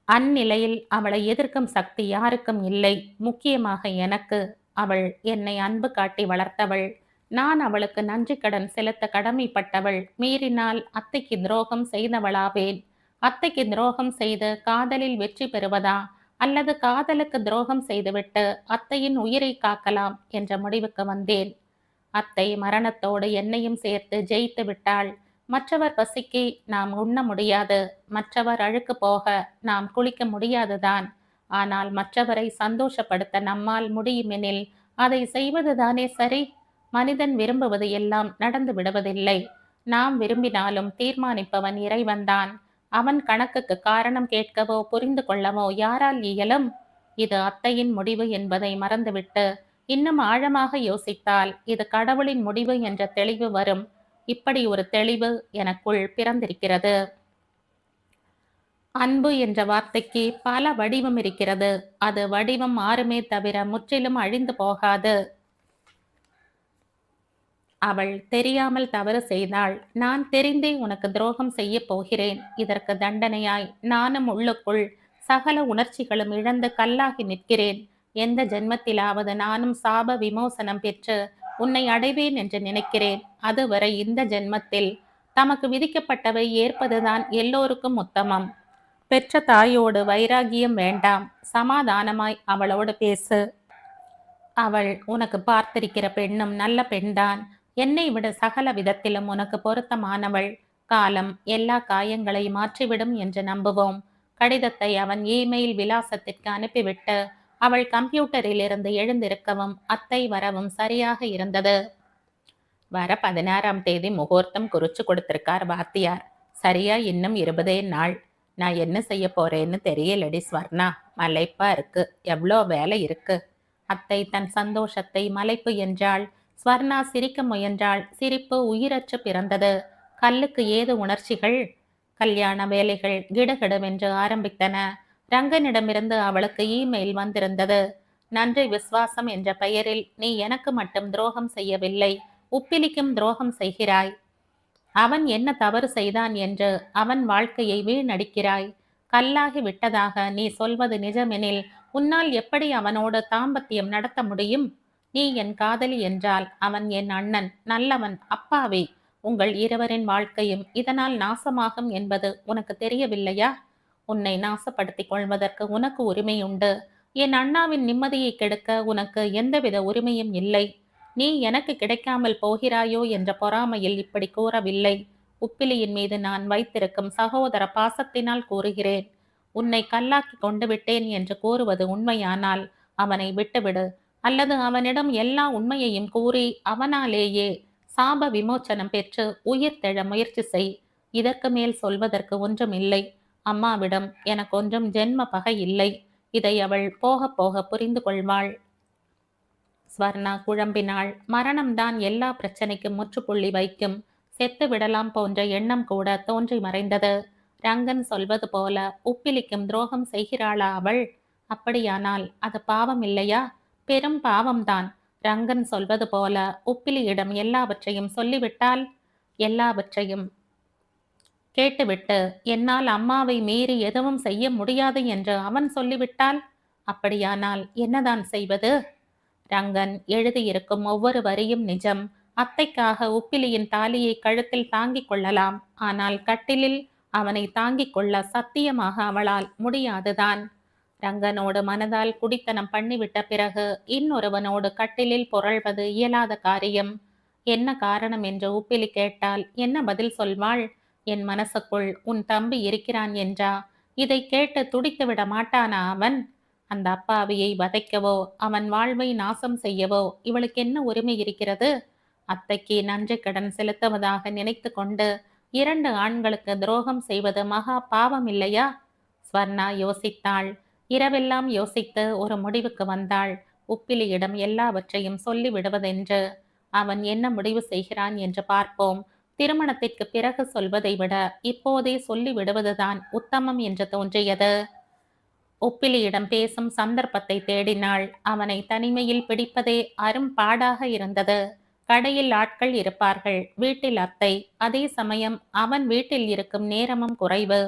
அந்நிலையில் அவளை எதிர்க்கும் சக்தி யாருக்கும் இல்லை, முக்கியமாக எனக்கு. அவள் என்னை அன்பு காட்டி வளர்த்தவள். நான் அவளுக்கு நன்றி கடன் செலுத்த கடமைப்பட்டவள். மீறினால் அத்தைக்கு துரோகம் செய்தவளாவேன். அத்தைக்கு துரோகம் செய்து காதலில் வெற்றி பெறுவதா, அல்லது காதலுக்கு துரோகம் செய்துவிட்டு அத்தையின் உயிரை காக்கலாம் என்ற முடிவுக்கு வந்தேன். அத்தை மரணத்தோடு என்னையும் சேர்த்து ஜெயித்து விட்டாள். மற்றவர் பசிக்கு நாம் உண்ண முடியாது, மற்றவர் அழுக்கு போக நாம் குளிக்க முடியாதுதான். ஆனால் மற்றவரை சந்தோஷப்படுத்த நம்மால் முடியுமெனில் அதை செய்வதுதானே சரி. மனிதன் விரும்புவது எல்லாம் நடந்து விடுவதில்லை. நாம் விரும்பினாலும் தீர்மானிப்பவன் இறைவன்தான். அவன் கணக்குக்கு காரணம் கேட்கவோ புரிந்து கொள்ளவோ யாரால் இயலும்? இது அத்தையின் முடிவு என்பதை மறந்துவிட்டு இன்னும் ஆழமாக யோசித்தால் இது கடவுளின் முடிவு என்ற தெளிவு வரும். இப்படி ஒரு தெளிவு எனக்குள் பிறந்திருக்கிறது. அன்பு என்ற வார்த்தைக்கு பல வடிவம் இருக்கிறது. அது வடிவம் மாறுமே தவிர முற்றிலும் அழிந்து போகாது. அவள் தெரியாமல் தவறு செய்தாள். நான் தெரிந்தே உனக்கு துரோகம் செய்ய போகிறேன். இதற்கு தண்டனையாய் நானும் உள்ளுக்குள் சகல உணர்ச்சிகளும் இழந்து கல்லாகி நிற்கிறேன். எந்த ஜென்மத்திலாவது நானும் சாப விமோசனம் பெற்று உன்னை அடைவேன் என்று நினைக்கிறேன். அதுவரை இந்த ஜென்மத்தில் தமக்கு விதிக்கப்பட்டவை ஏற்பதுதான் எல்லோருக்கும் உத்தமம். பெற்ற தாயோடு வைராகியம் வேண்டாம். சமாதானமாய் அவளோடு பேசு. அவள் உனக்கு பார்த்திருக்கிற பெண்ணும் நல்ல பெண்தான். என்னை விட சகல விதத்திலும் உனக்கு பொருத்தமானவள். காலம் எல்லா காயங்களையும் மாற்றிவிடும் என்று நம்புவோம். கடிதத்தை அவன் இமெயில் விலாசத்திற்கு அனுப்பிவிட்டு அவள் கம்ப்யூட்டரில் இருந்து எழுந்திருக்கவும் அத்தை வரவும் சரியாக இருந்தது. வர 16ஆம் தேதி முகூர்த்தம் குறிச்சு கொடுத்திருக்கார் வாத்தியார். சரியா இன்னும் 20 நாள். நான் என்ன செய்ய போறேன்னு தெரியலடி ஸ்வர்ணா. மலைப்பா இருக்கு, எவ்வளோ வேலை இருக்கு. அத்தை தன் சந்தோஷத்தை மலைப்பு என்றாள். ஸ்வர்ணா சிரிக்க முயன்றாள். சிரிப்பு உயிரற்று பிறந்தது. கல்லுக்கு ஏது உணர்ச்சிகள்? கல்யாண வேலைகள் கிடுகிடுவென்று ஆரம்பித்தன. ரங்கனிடமிருந்து அவளுக்கு இமெயில் வந்திருந்தது. நன்றி விசுவாசம் என்ற பெயரில் நீ எனக்கு மட்டும் துரோகம் செய்யவில்லை, உப்பிலிக்கும் துரோகம் செய்கிறாய். அவன் என்ன தவறு செய்தான் என்று அவன் வாழ்க்கையை வீணடிக்கிறாய். கல்லாகி விட்டதாக நீ சொல்வது நிஜமெனில் உன்னால் எப்படி அவனோடு தாம்பத்தியம் நடத்த முடியும்? நீ என் காதலி என்றால் அவன் என் அண்ணன், நல்லவன், அப்பாவி. உங்கள் இருவரின் வாழ்க்கையும் இதனால் நாசமாகும் என்பது உனக்கு தெரியவில்லையா? உன்னை நாசப்படுத்திக் கொள்வதற்கு உனக்கு உரிமை உண்டு. என் அண்ணாவின் நிம்மதியை கெடுக்க உனக்கு எந்தவித உரிமையும் இல்லை. நீ எனக்கு கிடைக்காமல் போகிறாயோ என்ற பொறாமையில் இப்படி கூறவில்லை. உப்பிலியின் மீது நான் வைத்திருக்கும் சகோதர பாசத்தினால் கூறுகிறேன். உன்னை கல்லாக்கி கொண்டு விட்டேன் என்று கூறுவது உண்மையானால் அவனை விட்டுவிடு. அல்லது அவனிடம் எல்லா உண்மையையும் கூறி அவனாலேயே சாப விமோச்சனம் பெற்று உயிர் தெழ முயற்சி செய். இதற்கு மேல் சொல்வதற்கு ஒன்றும் இல்லை. அம்மாவிடம் எனக்கு ஒன்றும் ஜென்ம பகை இல்லை. இதை அவள் போக போக புரிந்து கொள்வாள். ஸ்வர்ணா குழம்பினாள். மரணம்தான் எல்லா பிரச்சனைக்கும் முற்றுப்புள்ளி வைக்கும். செத்து விடலாம் போன்ற எண்ணம் கூட தோன்றி மறைந்தது. ரங்கன் சொல்வது போல உப்பிலிக்கும் துரோகம் செய்கிறாளா அவள்? அப்படியானால் அது பாவம் இல்லையா? பெரும் பாவம்தான். ரங்கன் சொல்வது போல உப்பிலியிடம் எல்லாவற்றையும் சொல்லிவிட்டால், எல்லாவற்றையும் கேட்டுவிட்டு என்னால் அம்மாவை மீறி எதுவும் செய்ய முடியாது என்று அவன் சொல்லிவிட்டால், அப்படியானால் என்னதான் செய்வது? ரங்கன் எழுதியிருக்கும் ஒவ்வொரு வரியும் நிஜம். அத்தைக்காக உப்பிலியின் தாலியை கழுத்தில் தாங்கிக் கொள்ளலாம். ஆனால் கட்டிலில் அவனை தாங்கிக் கொள்ள சத்தியமாக அவளால் முடியாதுதான். ரங்கனோடு மனதால் குடித்தனம் பண்ணிவிட்ட பிறகு இன்னொருவனோடு கட்டிலில் புரள்வது இயலாத காரியம். என்ன காரணம் என்று உப்பிலி கேட்டால் என்ன பதில் சொல்வாள்? என் மனசுக்குள் உன் தம்பி இருக்கிறான் என்றா? இதை கேட்டு துடித்து விட மாட்டானா அவன்? அந்த அப்பாவியை வதைக்கவோ அவன் வாழ்வை நாசம் செய்யவோ இவளுக்கு என்ன உரிமை இருக்கிறது? அத்தைக்கு நன்றி கடன் செலுத்துவதாக நினைத்து கொண்டு 2 ஆண்களுக்கு துரோகம் செய்வது மகா பாவம் இல்லையா? ஸ்வர்ணா யோசித்தாள். இரவெல்லாம் யோசித்து ஒரு முடிவுக்கு வந்தாள். உப்பிலியிடம் எல்லாவற்றையும் சொல்லி விடுவதென்று. அவன் என்ன முடிவு செய்கிறான் என்று பார்ப்போம். திருமணத்திற்கு பிறகு சொல்வதை விட இப்போதே சொல்லி விடுவதுதான் உத்தமம் என்று தோன்றியது. உப்பிலியிடம் பேசும் சந்தர்ப்பத்தை தேடினாள். அவனை தனிமையில் பிடிப்பதே அரும்பாடாக இருந்தது. கடையில் ஆட்கள் இருப்பார்கள், வீட்டில் அத்தை. அதே சமயம் அவன் வீட்டில் இருக்கும் நேரமும் குறைவு.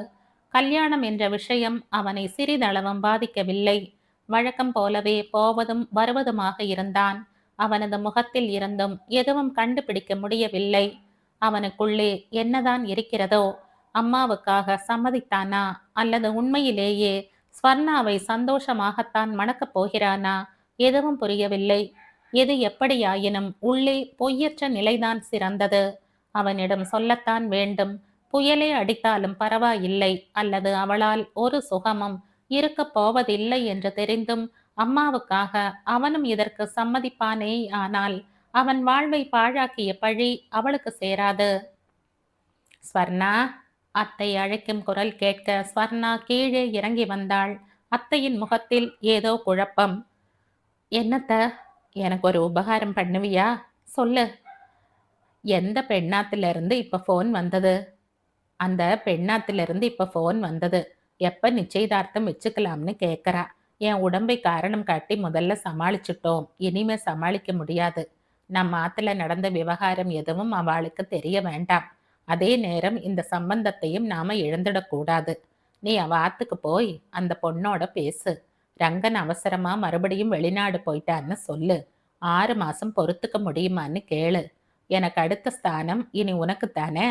கல்யாணம் என்ற விஷயம் அவனை சிறிதளவும் பாதிக்கவில்லை. வழக்கம் போலவே போவதும் வருவதுமாக இருந்தான். அவனது முகத்தில் இருந்தும் எதுவும் கண்டுபிடிக்க முடியவில்லை. அவனுக்குள்ளே என்னதான் இருக்கிறதோ? அம்மாவுக்காக சம்மதித்தானா? அல்லது உண்மையிலேயே ஸ்வர்ணாவை சந்தோஷமாகத்தான் மணக்கப் போகிறானா? எதுவும் புரியவில்லை. எது எப்படியாயினும் உள்ளே பொய்யற்ற நிலைதான் சிறந்தது. அவனிடம் சொல்லத்தான் வேண்டும். புயலே அடித்தாலும் பரவாயில்லை, அல்லது அவளால் ஒரு சுகமும் இருக்கப் போவதில்லை என்று தெரிந்தும் அம்மாவுக்காக அவனும் இதற்கு சம்மதிப்பானே. ஆனால் அவன் வாழ்வை பாழாக்கிய பழி அவளுக்கு சேராது. ஸ்வர்ணா! அத்தை அழைக்கும் குரல் கேட்க ஸ்வர்ணா கீழே இறங்கி வந்தாள். அத்தையின் முகத்தில் ஏதோ குழப்பம். என்னத்த? எனக்கு ஒரு உபகாரம் பண்ணுவியா? சொல்லு. எந்த பெண்ணாத்திலிருந்து இப்ப ஃபோன் வந்தது? அந்த பெண்ணாத்திலிருந்து இப்ப ஃபோன் வந்தது. எப்ப நிச்சயதார்த்தம் வச்சுக்கலாம்னு கேட்கறா. என் உடம்பை காரணம் காட்டி முதல்ல சமாளிச்சுட்டோம். இனிமே சமாளிக்க முடியாது. நம்ம ஆத்துல நடந்த விவகாரம் எதுவும் அவளுக்கு தெரிய வேண்டாம். அதே நேரம் இந்த சம்பந்தத்தையும் நாம இழந்துடக்கூடாது. நீ அவ ஆத்துக்கு போய் அந்த பொண்ணோட பேசு. ரங்கன் அவசரமா மறுபடியும் வெளிநாடு போயிட்டான்னு சொல்லு. 6 மாசம் பொறுத்துக்க முடியுமான்னு கேளு. எனக்கு அடுத்த ஸ்தானம் இனி உனக்குத்தானே.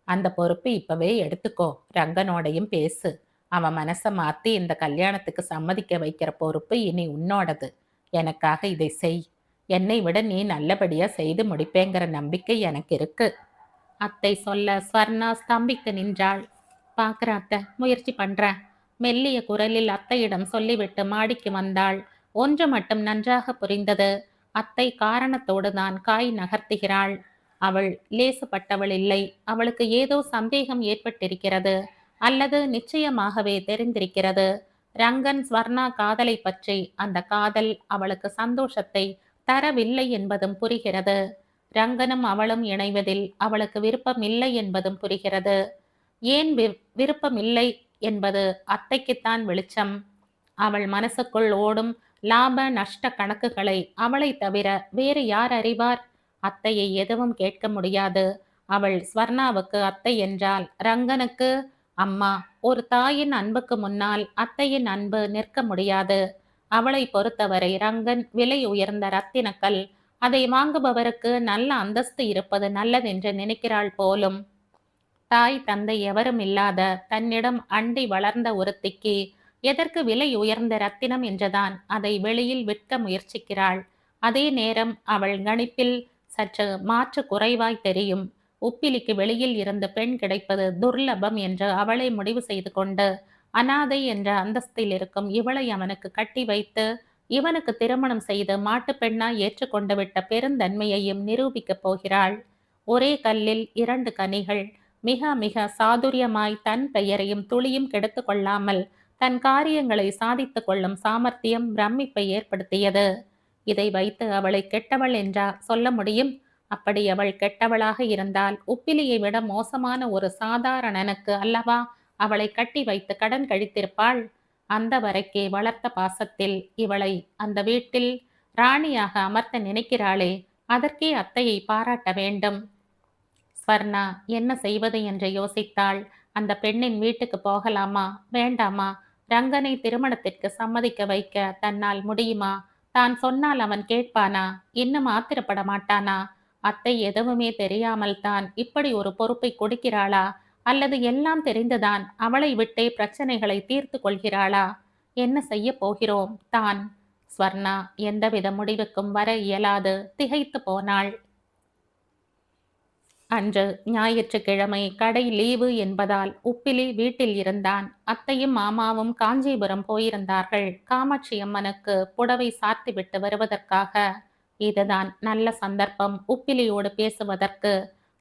அந்த பொறுப்பு இப்பவே எடுத்துக்கோ. ரங்கனோடையும் பேசு. அவன் மனசை மாத்தி இந்த கல்யாணத்துக்கு சம்மதிக்க வைக்கிற பொறுப்பு இனி உன்னோடது. எனக்காக இதை செய். என்னை விட நீ நல்லபடியா செய்து முடிப்பேங்கிற நம்பிக்கை எனக்கு இருக்கு. அத்தை சொல்ல ஸ்வர்ணா ஸ்தம்பித்து நின்றாள். பாக்குற அத்தை, முயற்சி பண்றேன். மெல்லிய குரலில் அத்தையிடம் சொல்லிவிட்டு மாடிக்கு வந்தாள். ஒன்று மட்டும் நன்றாக புரிந்தது. அத்தை காரணத்தோடு தான் காய் நகர்த்துகிறாள். அவள் லேசுப்பட்டவள் இல்லை. அவளுக்கு ஏதோ சந்தேகம் ஏற்பட்டிருக்கிறது. அல்லது நிச்சயமாகவே தெரிந்திருக்கிறது. ரங்கன் ஸ்வர்ணா காதலை பற்றி அந்த காதல் அவளுக்கு சந்தோஷத்தை தரவில்லை என்பதும் புரிகிறது. ரங்கனும் அவளும் இணைவதில் அவளுக்கு விருப்பம் இல்லை என்பதும் புரிகிறது. ஏன் விருப்பம் இல்லை என்பது அத்தைக்குத்தான் வெளிச்சம். அவள் மனசுக்குள் ஓடும் லாப நஷ்ட கணக்குகளை அவளை தவிர வேறு யார் அறிவார்? அத்தையை எதுவும் கேட்க முடியாது. அவள் ஸ்வர்ணாவுக்கு அத்தை என்றால் ரங்கனுக்கு அம்மா. ஒரு தாயின் அன்புக்கு முன்னால் அத்தையின் அன்பு நிற்க முடியாது. அவளை பொறுத்தவரை ரங்கன் விலை உயர்ந்த ரத்தினக்கல். அதை வாங்குபவருக்கு நல்ல அந்தஸ்து இருப்பது நல்லதென்று நினைக்கிறாள் போலும். தாய் தந்தை எவரும் இல்லாத தன்னிடம் அண்டி வளர்ந்த ஒருத்திக்கு எதற்கு விலை உயர்ந்த ரத்தினம் என்றுதான் அதை வெளியில் விற்க முயற்சிக்கிறாள். அதே நேரம் அவள் கணிப்பில் சற்று மாற்று குறைவாய் தெரியும். உப்பிலிக்கு வெளியில் இருந்து பெண் கிடைப்பது துர்லபம் என்று அவளை முடிவு செய்து கொண்டு அனாதை என்ற அந்தஸ்தில் இருக்கும் இவளை அவனுக்கு கட்டி வைத்து இவனுக்கு திருமணம் செய்து மாட்டு பெண்ணாய் ஏற்றுக்கொண்டு விட்ட பெருந்தன்மையையும் நிரூபிக்கப் போகிறாள். ஒரே கல்லில் 2 கனிகள். மிக மிக சாதுரியமாய் தன் பெயரையும் துளியும் கெடுத்து கொள்ளாமல் தன் காரியங்களை சாதித்து கொள்ளும் சாமர்த்தியம் பிரமிப்பை ஏற்படுத்தியது. இதை வைத்து அவளை கெட்டவள் என்றா சொல்ல முடியும்? அப்படி அவள் கெட்டவளாக இருந்தால் உப்பிலியை விட மோசமான ஒரு சாதாரணனுக்கு அல்லவா அவளை கட்டி வைத்து கடன் கழித்திருப்பாள். அந்த வரைக்கே வளர்த்த பாசத்தில் இவளை அந்த வீட்டில் ராணியாக அமர்த்த நினைக்கிறாளே, அதற்கே அத்தையை பாராட்ட வேண்டும். ஸ்வர்ணா என்ன செய்வது என்று யோசித்தாள். அந்த பெண்ணின் வீட்டுக்கு போகலாமா வேண்டாமா? ரங்கனை திருமணத்திற்கு சம்மதிக்க வைக்க தன்னால் முடியுமா? தான் சொன்னால் அவன் கேட்பானா? இன்னும் ஆத்திரப்பட மாட்டானா? அத்தை எதுவுமே தெரியாமல் தான் இப்படி ஒரு பொறுப்பை கொடுக்கிறாளா? அல்லது எல்லாம் தெரிந்துதான் அவளை விட்டே பிரச்சனைகளை தீர்த்து கொள்கிறாளா? என்ன செய்ய போகிறோம் தான்? ஸ்வர்ணா எந்தவித முடிவுக்கும் வர இயலாது திகைத்து போனாள். அன்று ஞாயிற்றுக்கிழமை கடை லீவு என்பதால் உப்பிலி வீட்டில் இருந்தான். அத்தையும் மாமாவும் காஞ்சிபுரம் போயிருந்தார்கள் காமாட்சி அம்மனுக்கு புடவை சார்த்திவிட்டு வருவதற்காக. இதுதான் நல்ல சந்தர்ப்பம் உப்பிலியோடு பேசுவதற்கு.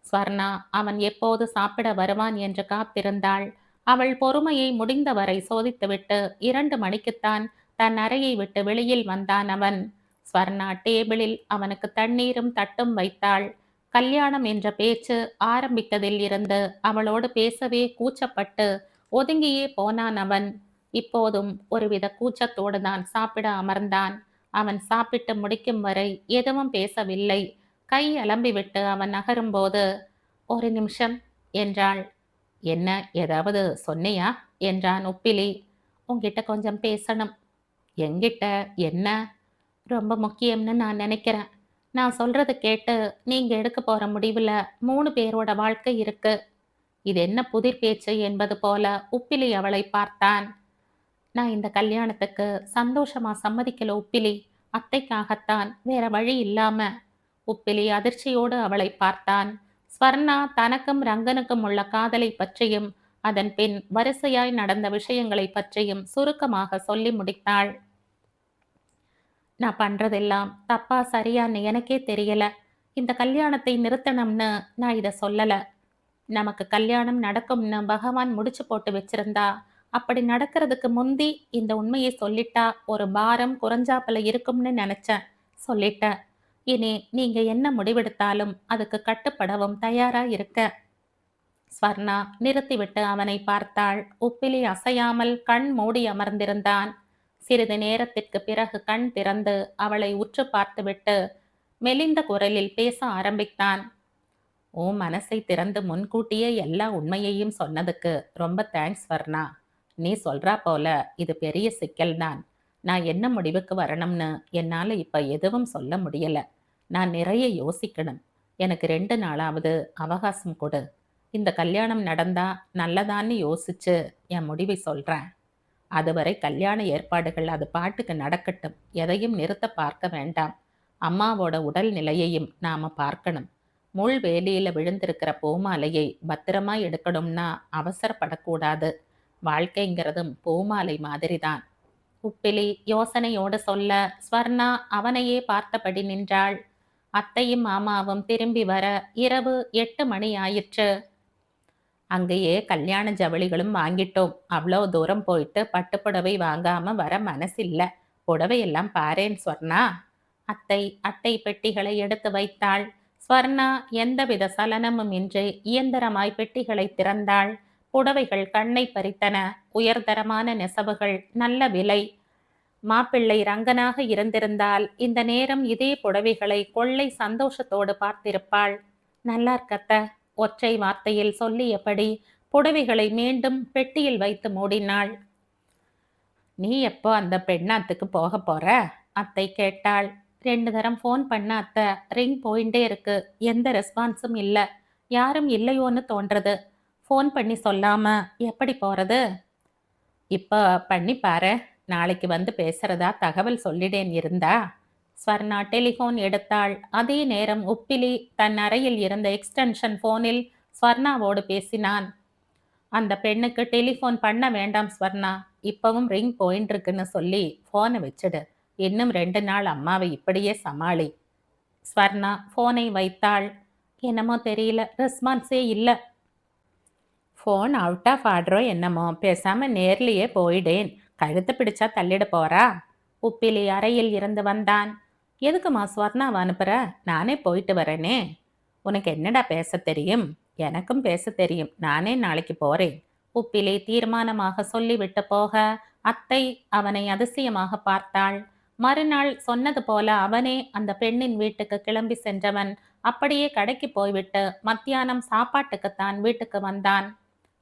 ஸ்வர்ணா அவன் எப்போது சாப்பிட வருவான் என்று காத்திருந்தாள். அவள் பொறுமையை முடிந்தவரை சோதித்துவிட்டு 2 மணிக்குத்தான் தன் அறையை விட்டு வெளியில் வந்தான் அவன். ஸ்வர்ணா டேபிளில் அவனுக்கு தண்ணீரும் தட்டும் வைத்தாள். கல்யாணம் என்ற பேச்சு ஆரம்பித்ததில் இருந்து அவளோடு பேசவே கூச்சப்பட்டு ஒதுங்கியே போனான் அவன். இப்போதும் ஒருவித கூச்சத்தோடு தான் சாப்பிட அமர்ந்தான். அவன் சாப்பிட்டு முடிக்கும் வரை எதுவும் பேசவில்லை. கை அலம்பிவிட்டு அவன் நகரும்போது, "ஒரு நிமிஷம்" என்றாள். "என்ன, ஏதாவது சொன்னியா?" என்றான் உப்பிலி. "உன்கிட்ட கொஞ்சம் பேசணும்." "என்கிட்ட? என்ன?" "ரொம்ப முக்கியம்னு நான் நினைக்கிறேன். நான் சொல்றத கேட்டு நீங்க எடுக்க போற முடிவுல 3 பேரோட வாழ்க்கை இருக்கு." இது என்ன புதிர் பேச்சு என்பது போல உப்பிலி அவளை பார்த்தான். "நான் இந்த கல்யாணத்துக்கு சந்தோஷமா சம்மதிக்கல உப்பிலி. அத்தைக்காகத்தான், வேற வழி இல்லாம." உப்பிலி அதிர்ச்சியோடு அவளை பார்த்தான். ஸ்வர்ணா தனக்கும் ரங்கனுக்கும் உள்ள காதலை பற்றியும் அதன் பின் வரிசையாய் நடந்த விஷயங்களை பற்றியும் சுருக்கமாக சொல்லி முடித்தாள். "நான் பண்றதெல்லாம் தப்பா சரியான்னு எனக்கே தெரியல. இந்த கல்யாணத்தை நிறுத்தணும்னு நான் இதை சொல்லல. நமக்கு கல்யாணம் நடக்கும்னு பகவான் முடிச்சு போட்டு வச்சிருந்தா, அப்படி நடக்கிறதுக்கு முந்தி இந்த உண்மையை சொல்லிட்டா ஒரு பாரம் குறைஞ்சாப்புல இருக்கும்னு நினைச்சேன். சொல்லிட்டேன். இனி நீங்க என்ன முடிவெடுத்தாலும் அதுக்கு கட்டுப்படவும் தயாரா இருக்க." ஸ்வர்ணா நிறுத்திவிட்டு அவனை பார்த்தாள். உப்பிலி அசையாமல் கண் மூடி அமர்ந்திருந்தான். சிறிது நேரத்திற்கு பிறகு கண் திறந்து அவளை உற்று பார்த்துவிட்டு மெலிந்த குரலில் பேச ஆரம்பித்தான். "உன் மனசை திறந்து முன்கூட்டியே எல்லா உண்மையையும் சொன்னதுக்கு ரொம்ப தேங்க்ஸ் வர்ணா. நீ சொல்றா போல இது பெரிய சிக்கல்தான். நான் என்ன முடிவுக்கு வரணும்னு என்னால் இப்போ எதுவும் சொல்ல முடியல. நான் நிறைய யோசிக்கணும். எனக்கு 2 நாளாவது அவகாசம் கொடு. இந்த கல்யாணம் நடந்தா நல்லதான்னு யோசிச்சு என் முடிவை சொல்கிறேன். அதுவரை கல்யாண ஏற்பாடுகள் அது பாட்டுக்கு நடக்கட்டும். எதையும் நிறுத்த பார்க்க வேண்டாம். அம்மாவோட உடல் நிலையையும் நாம பார்க்கணும். முள் வேலியில விழுந்திருக்கிற பூமாலையை பத்திரமா எடுக்கணும்னா அவசரப்படக்கூடாது. வாழ்க்கைங்கிறதும் பூமாலை மாதிரிதான்." உப்பிலி யோசனையோடு சொல்ல ஸ்வர்ணா அவனையே பார்த்தபடி நின்றாள். அத்தையும் மாமாவும் திரும்பி வர இரவு 8 மணி ஆயிற்று. "அங்கேயே கல்யாண ஜவுளிகளும் வாங்கிட்டோம். அவ்வளோ தூரம் போயிட்டு பட்டுப்புடவை வாங்காம வர மனசில்ல. புடவையெல்லாம் பாரேன் ஸ்வர்ணா." அத்தை அட்டை பெட்டிகளை எடுத்து வைத்தாள். ஸ்வர்ணா எந்தவித சலனமும் இன்றி இயந்திரமாய் பெட்டிகளை திறந்தாள். புடவைகள் கண்ணை பறித்தன. உயர்தரமான நெசவுகள், நல்ல விலை. மாப்பிள்ளை ரங்கனாக இருந்திருந்தால் இந்த நேரம் இதே புடவைகளை கொள்ளை சந்தோஷத்தோடு பார்த்திருப்பாள். "நல்லா இருக்கத்த" ஒற்றை வார்த்தையில் சொல்லியபடி புடவைகளை மீண்டும் பெட்டியில் வைத்து மூடினாள். "நீ எப்போ அந்த பெண்ணாத்துக்கு போக போற?" அத்தை கேட்டாள். 2 தரம் ஃபோன் பண்ண அத்தை. ரிங் போயிட்டே இருக்கு. எந்த ரெஸ்பான்ஸும் இல்லை. யாரும் இல்லையோன்னு தோன்றது. ஃபோன் பண்ணி சொல்லாம எப்படி போறது? "இப்போ பண்ணி பாரு. நாளைக்கு வந்து பேசுறதா தகவல் சொல்லிடேன் இருந்தா." ஸ்வர்ணா டெலிஃபோன் எடுத்தாள். அதே நேரம் உப்பிலி தன் அறையில் இருந்த எக்ஸ்டென்ஷன் ஃபோனில் ஸ்வர்ணாவோடு பேசினான். "அந்த பெண்ணுக்கு டெலிஃபோன் பண்ண வேண்டாம் ஸ்வர்ணா. இப்பவும் ரிங் போயின்னு இருக்குன்னு சொல்லி ஃபோனை வச்சுடு. இன்னும் 2 நாள் அம்மாவை இப்படியே சமாளி." ஸ்வர்ணா ஃபோனை வைத்தாள். என்னமோ தெரியல, ரெஸ்பான்ஸே இல்லை. "ஃபோன் அவுட் ஆஃப் ஆர்டரோ என்னமோ. பேசாமல் நேர்லேயே போயிடேன். கழுத்தை பிடிச்சா தள்ளிட போறா." உப்பிலி அறையில் இருந்து வந்தான். "எதுக்குமா ஸ்வர்ணாவை அனுப்புற? நானே போயிட்டு வரேனே." "உனக்கு என்னடா பேச தெரியும்?" "எனக்கும் பேச தெரியும். நானே நாளைக்கு போறேன்." உப்பிலி தீர்மானமாக சொல்லிவிட்டு போக அத்தை அவனை அதிசயமாக பார்த்தாள். மறுநாள் சொன்னது போல அவனே அந்த பெண்ணின் வீட்டுக்கு கிளம்பி சென்றவன் அப்படியே கடைக்கு போய்விட்டு மத்தியானம் சாப்பாட்டுக்குத்தான் வீட்டுக்கு வந்தான்.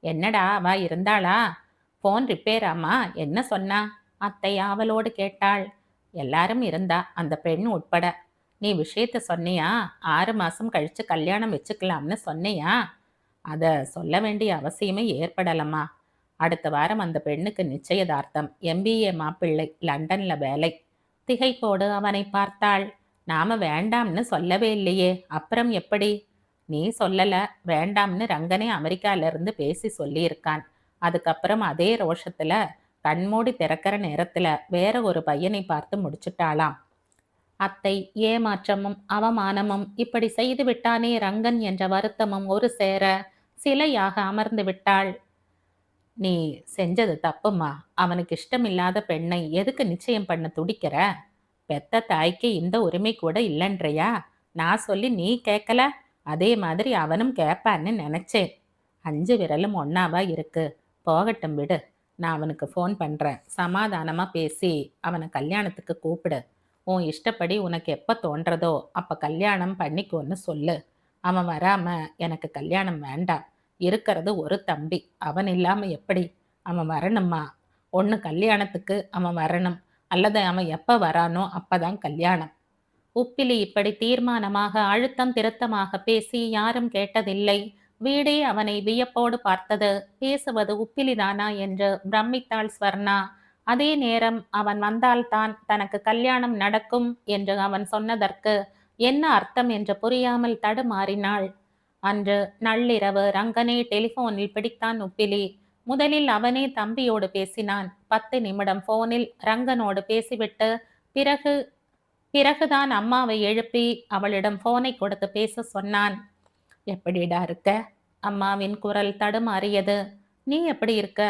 "என்னடா அவ இருந்தாளா?" ஃபோன் ரிப்பேராமா, என்ன சொன்னா? அத்தை ஆவலோடு கேட்டாள். எல்லாரும் இருந்தா, அந்த பெண் உட்பட. நீ விஷயத்த சொன்னியா? 6 மாசம் கழிச்சு கல்யாணம் வச்சுக்கலாம்னு சொன்னியா? அத சொல்ல வேண்டிய அவசியமே ஏற்படலம்மா. அடுத்த வாரம் அந்த பெண்ணுக்கு நிச்சயதார்த்தம். எம்பிஏ மாப்பிள்ளை, லண்டன்ல வேலை. திகைப்போடு அவனை பார்த்தாள். நாம வேண்டாம்னு சொல்லவே இல்லையே, அப்புறம் எப்படி? நீ சொல்லல, வேண்டாம்னு ரங்கனே அமெரிக்கால இருந்து பேசி சொல்லியிருக்கான். அதுக்கப்புறம் அதே ரோஷத்துல கண்மூடி திறக்கிற நேரத்துல வேற ஒரு பையனை பார்த்து முடிச்சுட்டாளாம். அத்தை ஏமாற்றமும் அவமானமும் இப்படி செய்து விட்டானே ரங்கன் என்ற வருத்தமும் ஒரு சேர சிலையாக அமர்ந்து விட்டாள். நீ செஞ்சது தப்புமா. அவனுக்கு இஷ்டமில்லாத பெண்ணை எதுக்கு நிச்சயம் பண்ண துடிக்கிற? பெத்த தாய்க்கு இந்த உரிமை கூட இல்லைன்றியா? நான் சொல்லி நீ கேட்கல, அதே மாதிரி அவனும் கேட்பான்னு நினைச்சேன். 5 விரலும் ஒன்னாவா இருக்கு. போகட்டும் விடு. நான் அவனுக்கு ஃபோன் பண்றேன். சமாதானமா பேசி அவனை கல்யாணத்துக்கு கூப்பிடு. உன் இஷ்டப்படி உனக்கு எப்போ தோன்றதோ அப்போ கல்யாணம் பண்ணிக்கோன்னு சொல்லு. அவன் வராம எனக்கு கல்யாணம் வேண்டாம். இருக்கிறது ஒரு தம்பி, அவன் இல்லாம எப்படி? அவன் வரணுமா? ஒன்று கல்யாணத்துக்கு அவன் வரணும், அல்லது அவன் எப்போ வரானோ அப்பதான் கல்யாணம். உப்பிலி இப்படி தீர்மானமாக அழுத்தம் திருத்தமாக பேசி யாரும் கேட்டதில்லை. வீடே அவனை வியப்போடு பார்த்தது. பேசுவது உப்பிலிதானா என்று பிரமித்தாள் ஸ்வர்ணா. அதே நேரம் அவன் வந்தால்தான் தனக்கு கல்யாணம் நடக்கும் என்று அவன் சொன்னதற்கு என்ன அர்த்தம் என்று புரியாமல் தடுமாறினாள். அன்று நள்ளிரவு ரங்கனே டெலிபோனில் பிடித்தான் உப்பிலி. முதலில் அவனே தம்பியோடு பேசினான். 10 நிமிடம் போனில் ரங்கனோடு பேசிவிட்டு பிறகு பிறகுதான் அம்மாவை எழுப்பி அவளிடம் போனை கொடுத்து பேச சொன்னான். எப்படிடா இருக்க? அம்மாவின் குரல் தடுமாறியது. நீ எப்படி இருக்க?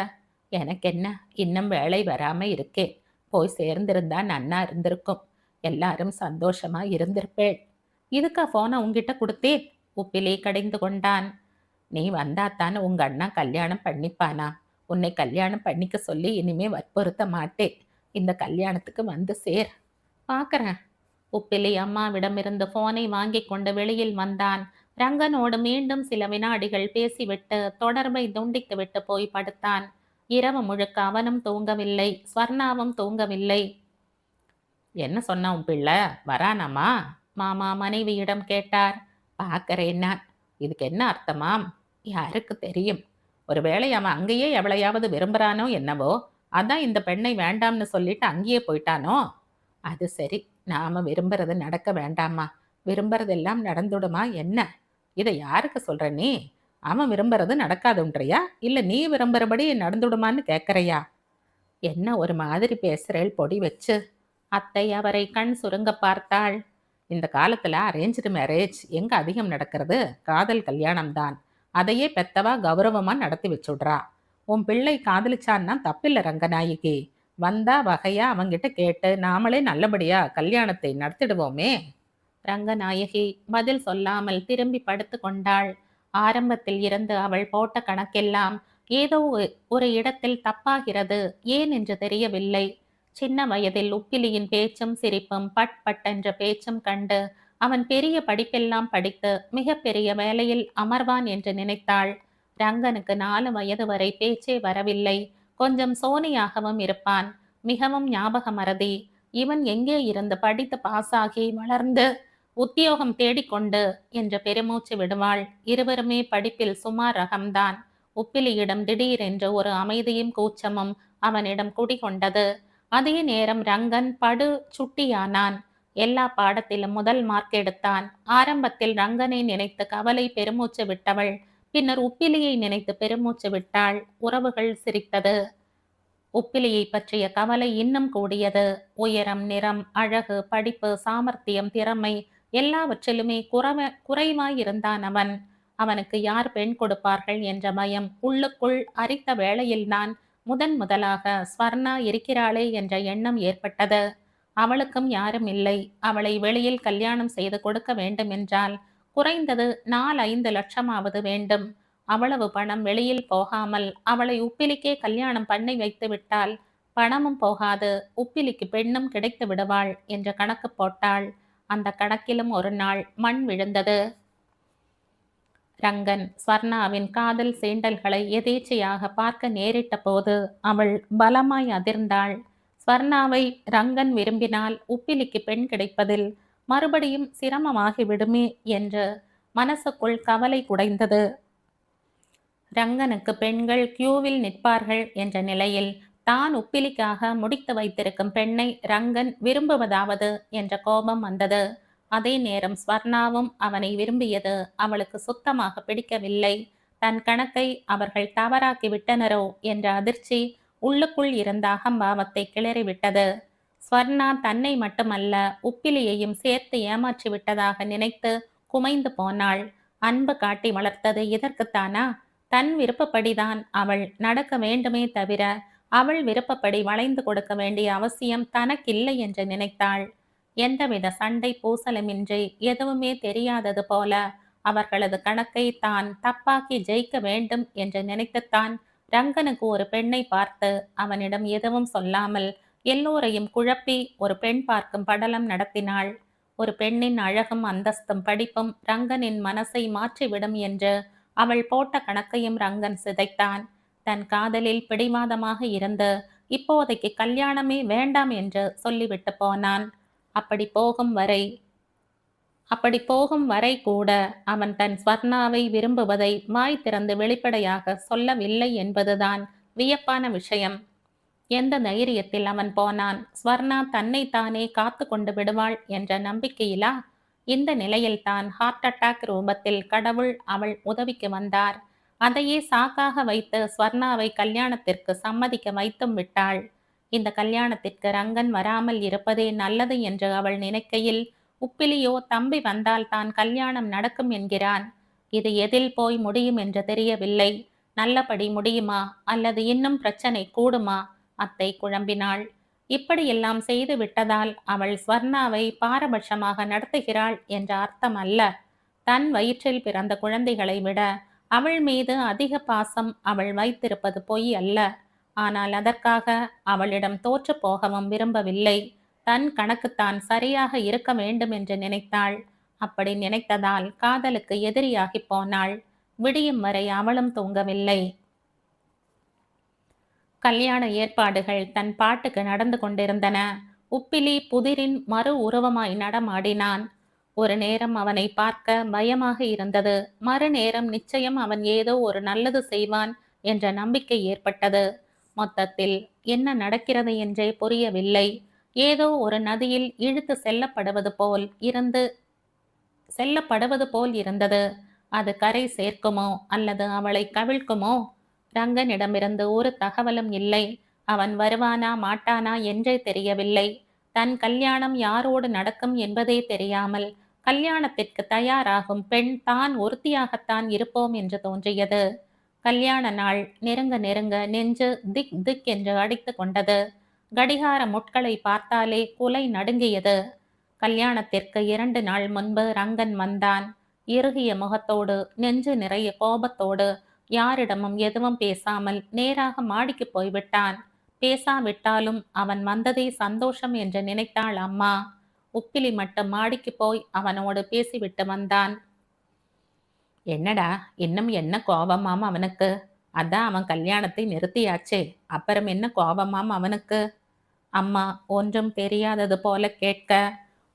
எனக்கென்ன, இன்னும் வேலை வராம இருக்கே. போய் சேர்ந்திருந்தா நன்னா இருந்திருக்கும். எல்லாரும் சந்தோஷமா இருந்திருப்பேள். இதுக்கா போனை உங்ககிட்ட கொடுத்தேன்? உப்பிலி கடிந்து கொண்டான். நீ வந்தாத்தான் உங்க அண்ணா கல்யாணம் பண்ணிப்பானா? உன்னை கல்யாணம் பண்ணிக்க சொல்லி இனிமே வற்புறுத்த மாட்டேன். இந்த கல்யாணத்துக்கு வந்து சேர். பார்க்கறேன். உப்பிலி அம்மாவிடமிருந்து போனை வாங்கி கொண்டு வெளியில் வந்தான். ரங்கனோடு மீண்டும் சில வினாடிகள் பேசிவிட்டு தொடர்பை துண்டித்துவிட்டு போய் படுத்தான். இரவு முழுக்க அவனும் தூங்கவில்லை, ஸ்வர்ணாவும் தூங்கவில்லை. என்ன சொன்ன உன் பிள்ளை, வரானாமா? மாமா மனைவியிடம் கேட்டார். பார்க்கறேன்னா, இதுக்கு என்ன அர்த்தமாம்? யாருக்கு தெரியும். ஒருவேளை அவன் அங்கேயே எவளையாவது விரும்புறானோ என்னவோ, அதான் இந்த பெண்ணை வேண்டாம்னு சொல்லிட்டு அங்கேயே போயிட்டானோ. அது சரி, நாம விரும்புறது நடக்க வேண்டாமா? விரும்புறதெல்லாம் நடந்துடுமா என்ன? இதை யாருக்கு சொல்ற நீ? அவன் விரும்புறது நடக்காதுன்றியா, இல்ல நீ விரும்புறபடி நடந்துடுமான்னு கேட்கறியா? என்ன ஒரு மாதிரி பேசுறேள் பொடி வச்சு. அத்தை அவரை கண் சுருங்க பார்த்தாள். இந்த காலத்துல அரேஞ்ச்டு மேரேஜ் எங்க அதிகம் நடக்கிறது? காதல் கல்யாணம் தான். அதையே பெத்தவா கௌரவமா நடத்தி வச்சுடுறா. உன் பிள்ளை காதலிச்சான்னா தப்பில்லை ரங்கநாயகி. வந்தா வகையா அவங்கிட்ட கேட்டு நாமளே நல்லபடியா கல்யாணத்தை நடத்திடுவோமே. ரங்கநாயகி பதில் சொல்லாமல் திரும்பி படுத்து கொண்டாள். ஆரம்பத்தில் இருந்து அவள் போட்ட கணக்கெல்லாம் ஏதோ ஒரு இடத்தில் தப்பாகிறது. ஏன் என்று தெரியவில்லை. சின்ன வயதில் உப்பிலியின் பேச்சும் சிரிப்பும் பட் பட்டென்ற பேச்சும் கண்டு அவன் பெரிய படிப்பெல்லாம் படித்து மிக பெரிய வேலையில் அமர்வான் என்று நினைத்தாள். ரங்கனுக்கு 4 வயது வரை பேச்சே வரவில்லை. கொஞ்சம் சோனியாகவும் இருப்பான். மிகவும் ஞாபக மறதி. இவன் எங்கே இருந்து படித்து பாஸாகி வளர்ந்து உத்தியோகம் தேடிக்கொண்டு என்ற பெருமூச்சு விடுவாள். இருவருமே படிப்பில் சுமார் ரகம்தான். உப்பிலியிடம் திடீரென்று ஒரு அமைதியும் கூச்சமும் அவனிடம் குடிகொண்டது. அதே நேரம் ரங்கன் படு சுட்டியானான். எல்லா பாடத்திலும் முதல் மார்க் எடுத்தான். ஆரம்பத்தில் ரங்கனை நினைத்து கவலை பெருமூச்சு விட்டவள் பின்னர் உப்பிலியை நினைத்து பெருமூச்சு விட்டாள். உறவுகள் சிரித்தது. உப்பிலியை பற்றிய கவலை இன்னும் கூடியது. உயரம், நிறம், அழகு, படிப்பு, சாமர்த்தியம், திறமை எல்லாவற்றிலுமே குறைவாயிருந்தான் அவன். அவனுக்கு யார் பெண் கொடுப்பார்கள் என்ற பயம் உள்ளுக்குள் அரித்த வேளையில்தான் முதலாக ஸ்வர்ணா இருக்கிறாளே என்ற எண்ணம் ஏற்பட்டது. அவளுக்கும் யாரும் இல்லை. அவளை வெளியில் கல்யாணம் செய்து கொடுக்க வேண்டுமென்றால் குறைந்தது 4-5 லட்சமாவது வேண்டும். அவ்வளவு பணம் வெளியில் போகாமல் அவளை உப்பிலிக்கே கல்யாணம் பண்ணி வைத்து விட்டால் பணமும் போகாது, உப்பிலிக்கு பெண்ணும் கிடைத்து விடுவாள் என்ற கணக்கு போட்டாள். அந்த கணக்கிலும் ஒரு நாள் மண் விழுந்தது. ரங்கன் ஸ்வர்ணாவின் காதல் சீண்டல்களை எதேச்சையாக பார்க்க நேரிட்ட போது அவள் பலமாய் அதிர்ந்தாள். ஸ்வர்ணாவை ரங்கன் விரும்பினால் உப்பிலிக்கு பெண் கிடைப்பதில் மறுபடியும் சிரமமாகிவிடுமே என்று மனசுக்குள் கவலை குடைந்தது. ரங்கனுக்கு பெண்கள் கியூவில் நிற்பார்கள் என்ற நிலையில் தான் உப்பிலிக்காக முடித்து வைத்திருக்கும் பெண்ணை ரங்கன் விரும்புவதாவது என்ற கோபம் வந்தது. அதே நேரம் ஸ்வர்ணாவும் அவனை விரும்பியது அவளுக்கு சுத்தமாக பிடிக்கவில்லை. தன் கணக்கை அவர்கள் தவறாக்கி விட்டனரோ என்ற அதிர்ச்சி உள்ளுக்குள் இருந்த அகம்பாவத்தை கிளறிவிட்டது. ஸ்வர்ணா தன்னை மட்டுமல்ல உப்பிலியையும் சேர்த்து ஏமாற்றி விட்டதாக நினைத்து குமைந்து போனாள். அன்பு காட்டி வளர்த்தது இதற்குத்தானா? தன் விருப்பப்படிதான் அவள் நடக்க வேண்டுமே தவிர அவள் விருப்பப்படி வளைந்து கொடுக்க வேண்டிய அவசியம் தனக்கில்லை என்று நினைத்தாள். எந்தவித சண்டை பூசலுமின்றி எதுவுமே தெரியாதது போல அவர்களது கணக்கை தான் தப்பாக்கி ஜெயிக்க வேண்டும் என்று நினைத்துத்தான் ரங்கனுக்கு ஒரு பெண்ணை பார்த்து அவனிடம் எதுவும் சொல்லாமல் எல்லோரையும் குழப்பி ஒரு பெண் பார்க்கும் படலம் நடத்தினாள். ஒரு பெண்ணின் அழகும் அந்தஸ்தும் படிப்பும் ரங்கனின் மனசை மாற்றிவிடும் என்று அவள் போட்ட கணக்கையும் ரங்கன் சிதைத்தான். தன் காதலில் பிடிவாதமாக இருந்து இப்போதைக்கு கல்யாணமே வேண்டாம் என்று சொல்லிவிட்டு போனான். அப்படி போகும் வரை கூட அவன் தன் ஸ்வர்ணாவை விரும்புவதை வாய் திறந்து வெளிப்படையாக சொல்லவில்லை என்பதுதான் வியப்பான விஷயம். எந்த தைரியத்தில் அவன் போனான்? ஸ்வர்ணா தன்னை தானே காத்து கொண்டு விடுவாள் என்ற நம்பிக்கையிலா? இந்த நிலையில்தான் ஹார்ட் அட்டாக் ரூபத்தில் கடவுள் அவள் உதவிக்கு வந்தார். அதையே சாக்காக வைத்து ஸ்வர்ணாவை கல்யாணத்திற்கு சம்மதிக்க வைத்தும் விட்டாள். இந்த கல்யாணத்திற்கு ரங்கன் வராமல் இருப்பதே நல்லது என்று அவள் நினைக்கையில் உப்பிலியோ தம்பி வந்தால் தான் கல்யாணம் நடக்கும் என்கிறான். இது எதில் போய் முடியும் என்று தெரியவில்லை. நல்லபடி முடியுமா அல்லது இன்னும் பிரச்சனை கூடுமா? அத்தை குழம்பினாள். இப்படியெல்லாம் செய்து விட்டதால் அவள் ஸ்வர்ணாவை பாரபட்சமாக நடத்துகிறாள் என்ற அர்த்தம் அல்ல. தன் வயிற்றில் பிறந்த குழந்தைகளை விட அவள் மீது அதிக பாசம் அவள் வைத்திருப்பது பொய் அல்ல. ஆனால் அதற்காக அவளிடம் தோற்று போகவும் விரும்பவில்லை. தன் கணக்குத்தான் சரியாக இருக்க வேண்டும் என்று நினைத்தாள். அப்படி நினைத்ததால் காதலுக்கு எதிரியாகி போனாள். விடியும் வரை அவளும் தூங்கவில்லை. கல்யாண ஏற்பாடுகள் தன் பாட்டுக்கு நடந்து கொண்டிருந்தன. உப்பிலி புதிரின் மறு உருவமாய் நடமாடினான். ஒரு நேரம் அவனை பார்க்க பயமாக இருந்தது. மறுநேரம் நிச்சயம் அவன் ஏதோ ஒரு நல்லது செய்வான் என்ற நம்பிக்கை ஏற்பட்டது. மொத்தத்தில் என்ன நடக்கிறது என்றே புரியவில்லை. ஏதோ ஒரு நதியில் இழுத்து செல்லப்படுவது போல் இருந்தது. அது கரை சேர்க்குமோ அல்லது அவளை கவிழ்க்குமோ? ரங்கனிடமிருந்து ஒரு தகவலும் இல்லை. அவன் வருவானா மாட்டானா என்றே தெரியவில்லை. தன் கல்யாணம் யாரோடு நடக்கும் என்பதே தெரியாமல் கல்யாணத்திற்கு தயாராகும் பெண் தான் ஒருத்தியாகத்தான் இருப்போம் என்று தோன்றியது. கல்யாண நாள் நெருங்க நெருங்க நெஞ்சு திக் திக் என்று அடித்து கொண்டது. கடிகார முட்களை பார்த்தாலே குலை நடுங்கியது. கல்யாணத்திற்கு 2 நாள் முன்பு ரங்கன் வந்தான். இறுகிய முகத்தோடு, நெஞ்சு நிறைய கோபத்தோடு, யாரிடமும் எதுவும் பேசாமல் நேராக மாடிக்கு போய்விட்டான். பேசாவிட்டாலும் அவன் வந்ததே சந்தோஷம் என்று நினைத்தாள் அம்மா. உப்பிலி மட்டும் மாடிக்கு போய் அவனோடு பேசிவிட்டு வந்தான். என்னடா, இன்னும் என்ன கோபமாம் அவனுக்கு? அதான் அவன் கல்யாணத்தை நிறுத்தியாச்சே, அப்புறம் என்ன கோபமாம் அவனுக்கு? அம்மா ஒன்றும் தெரியாதது போல கேட்க,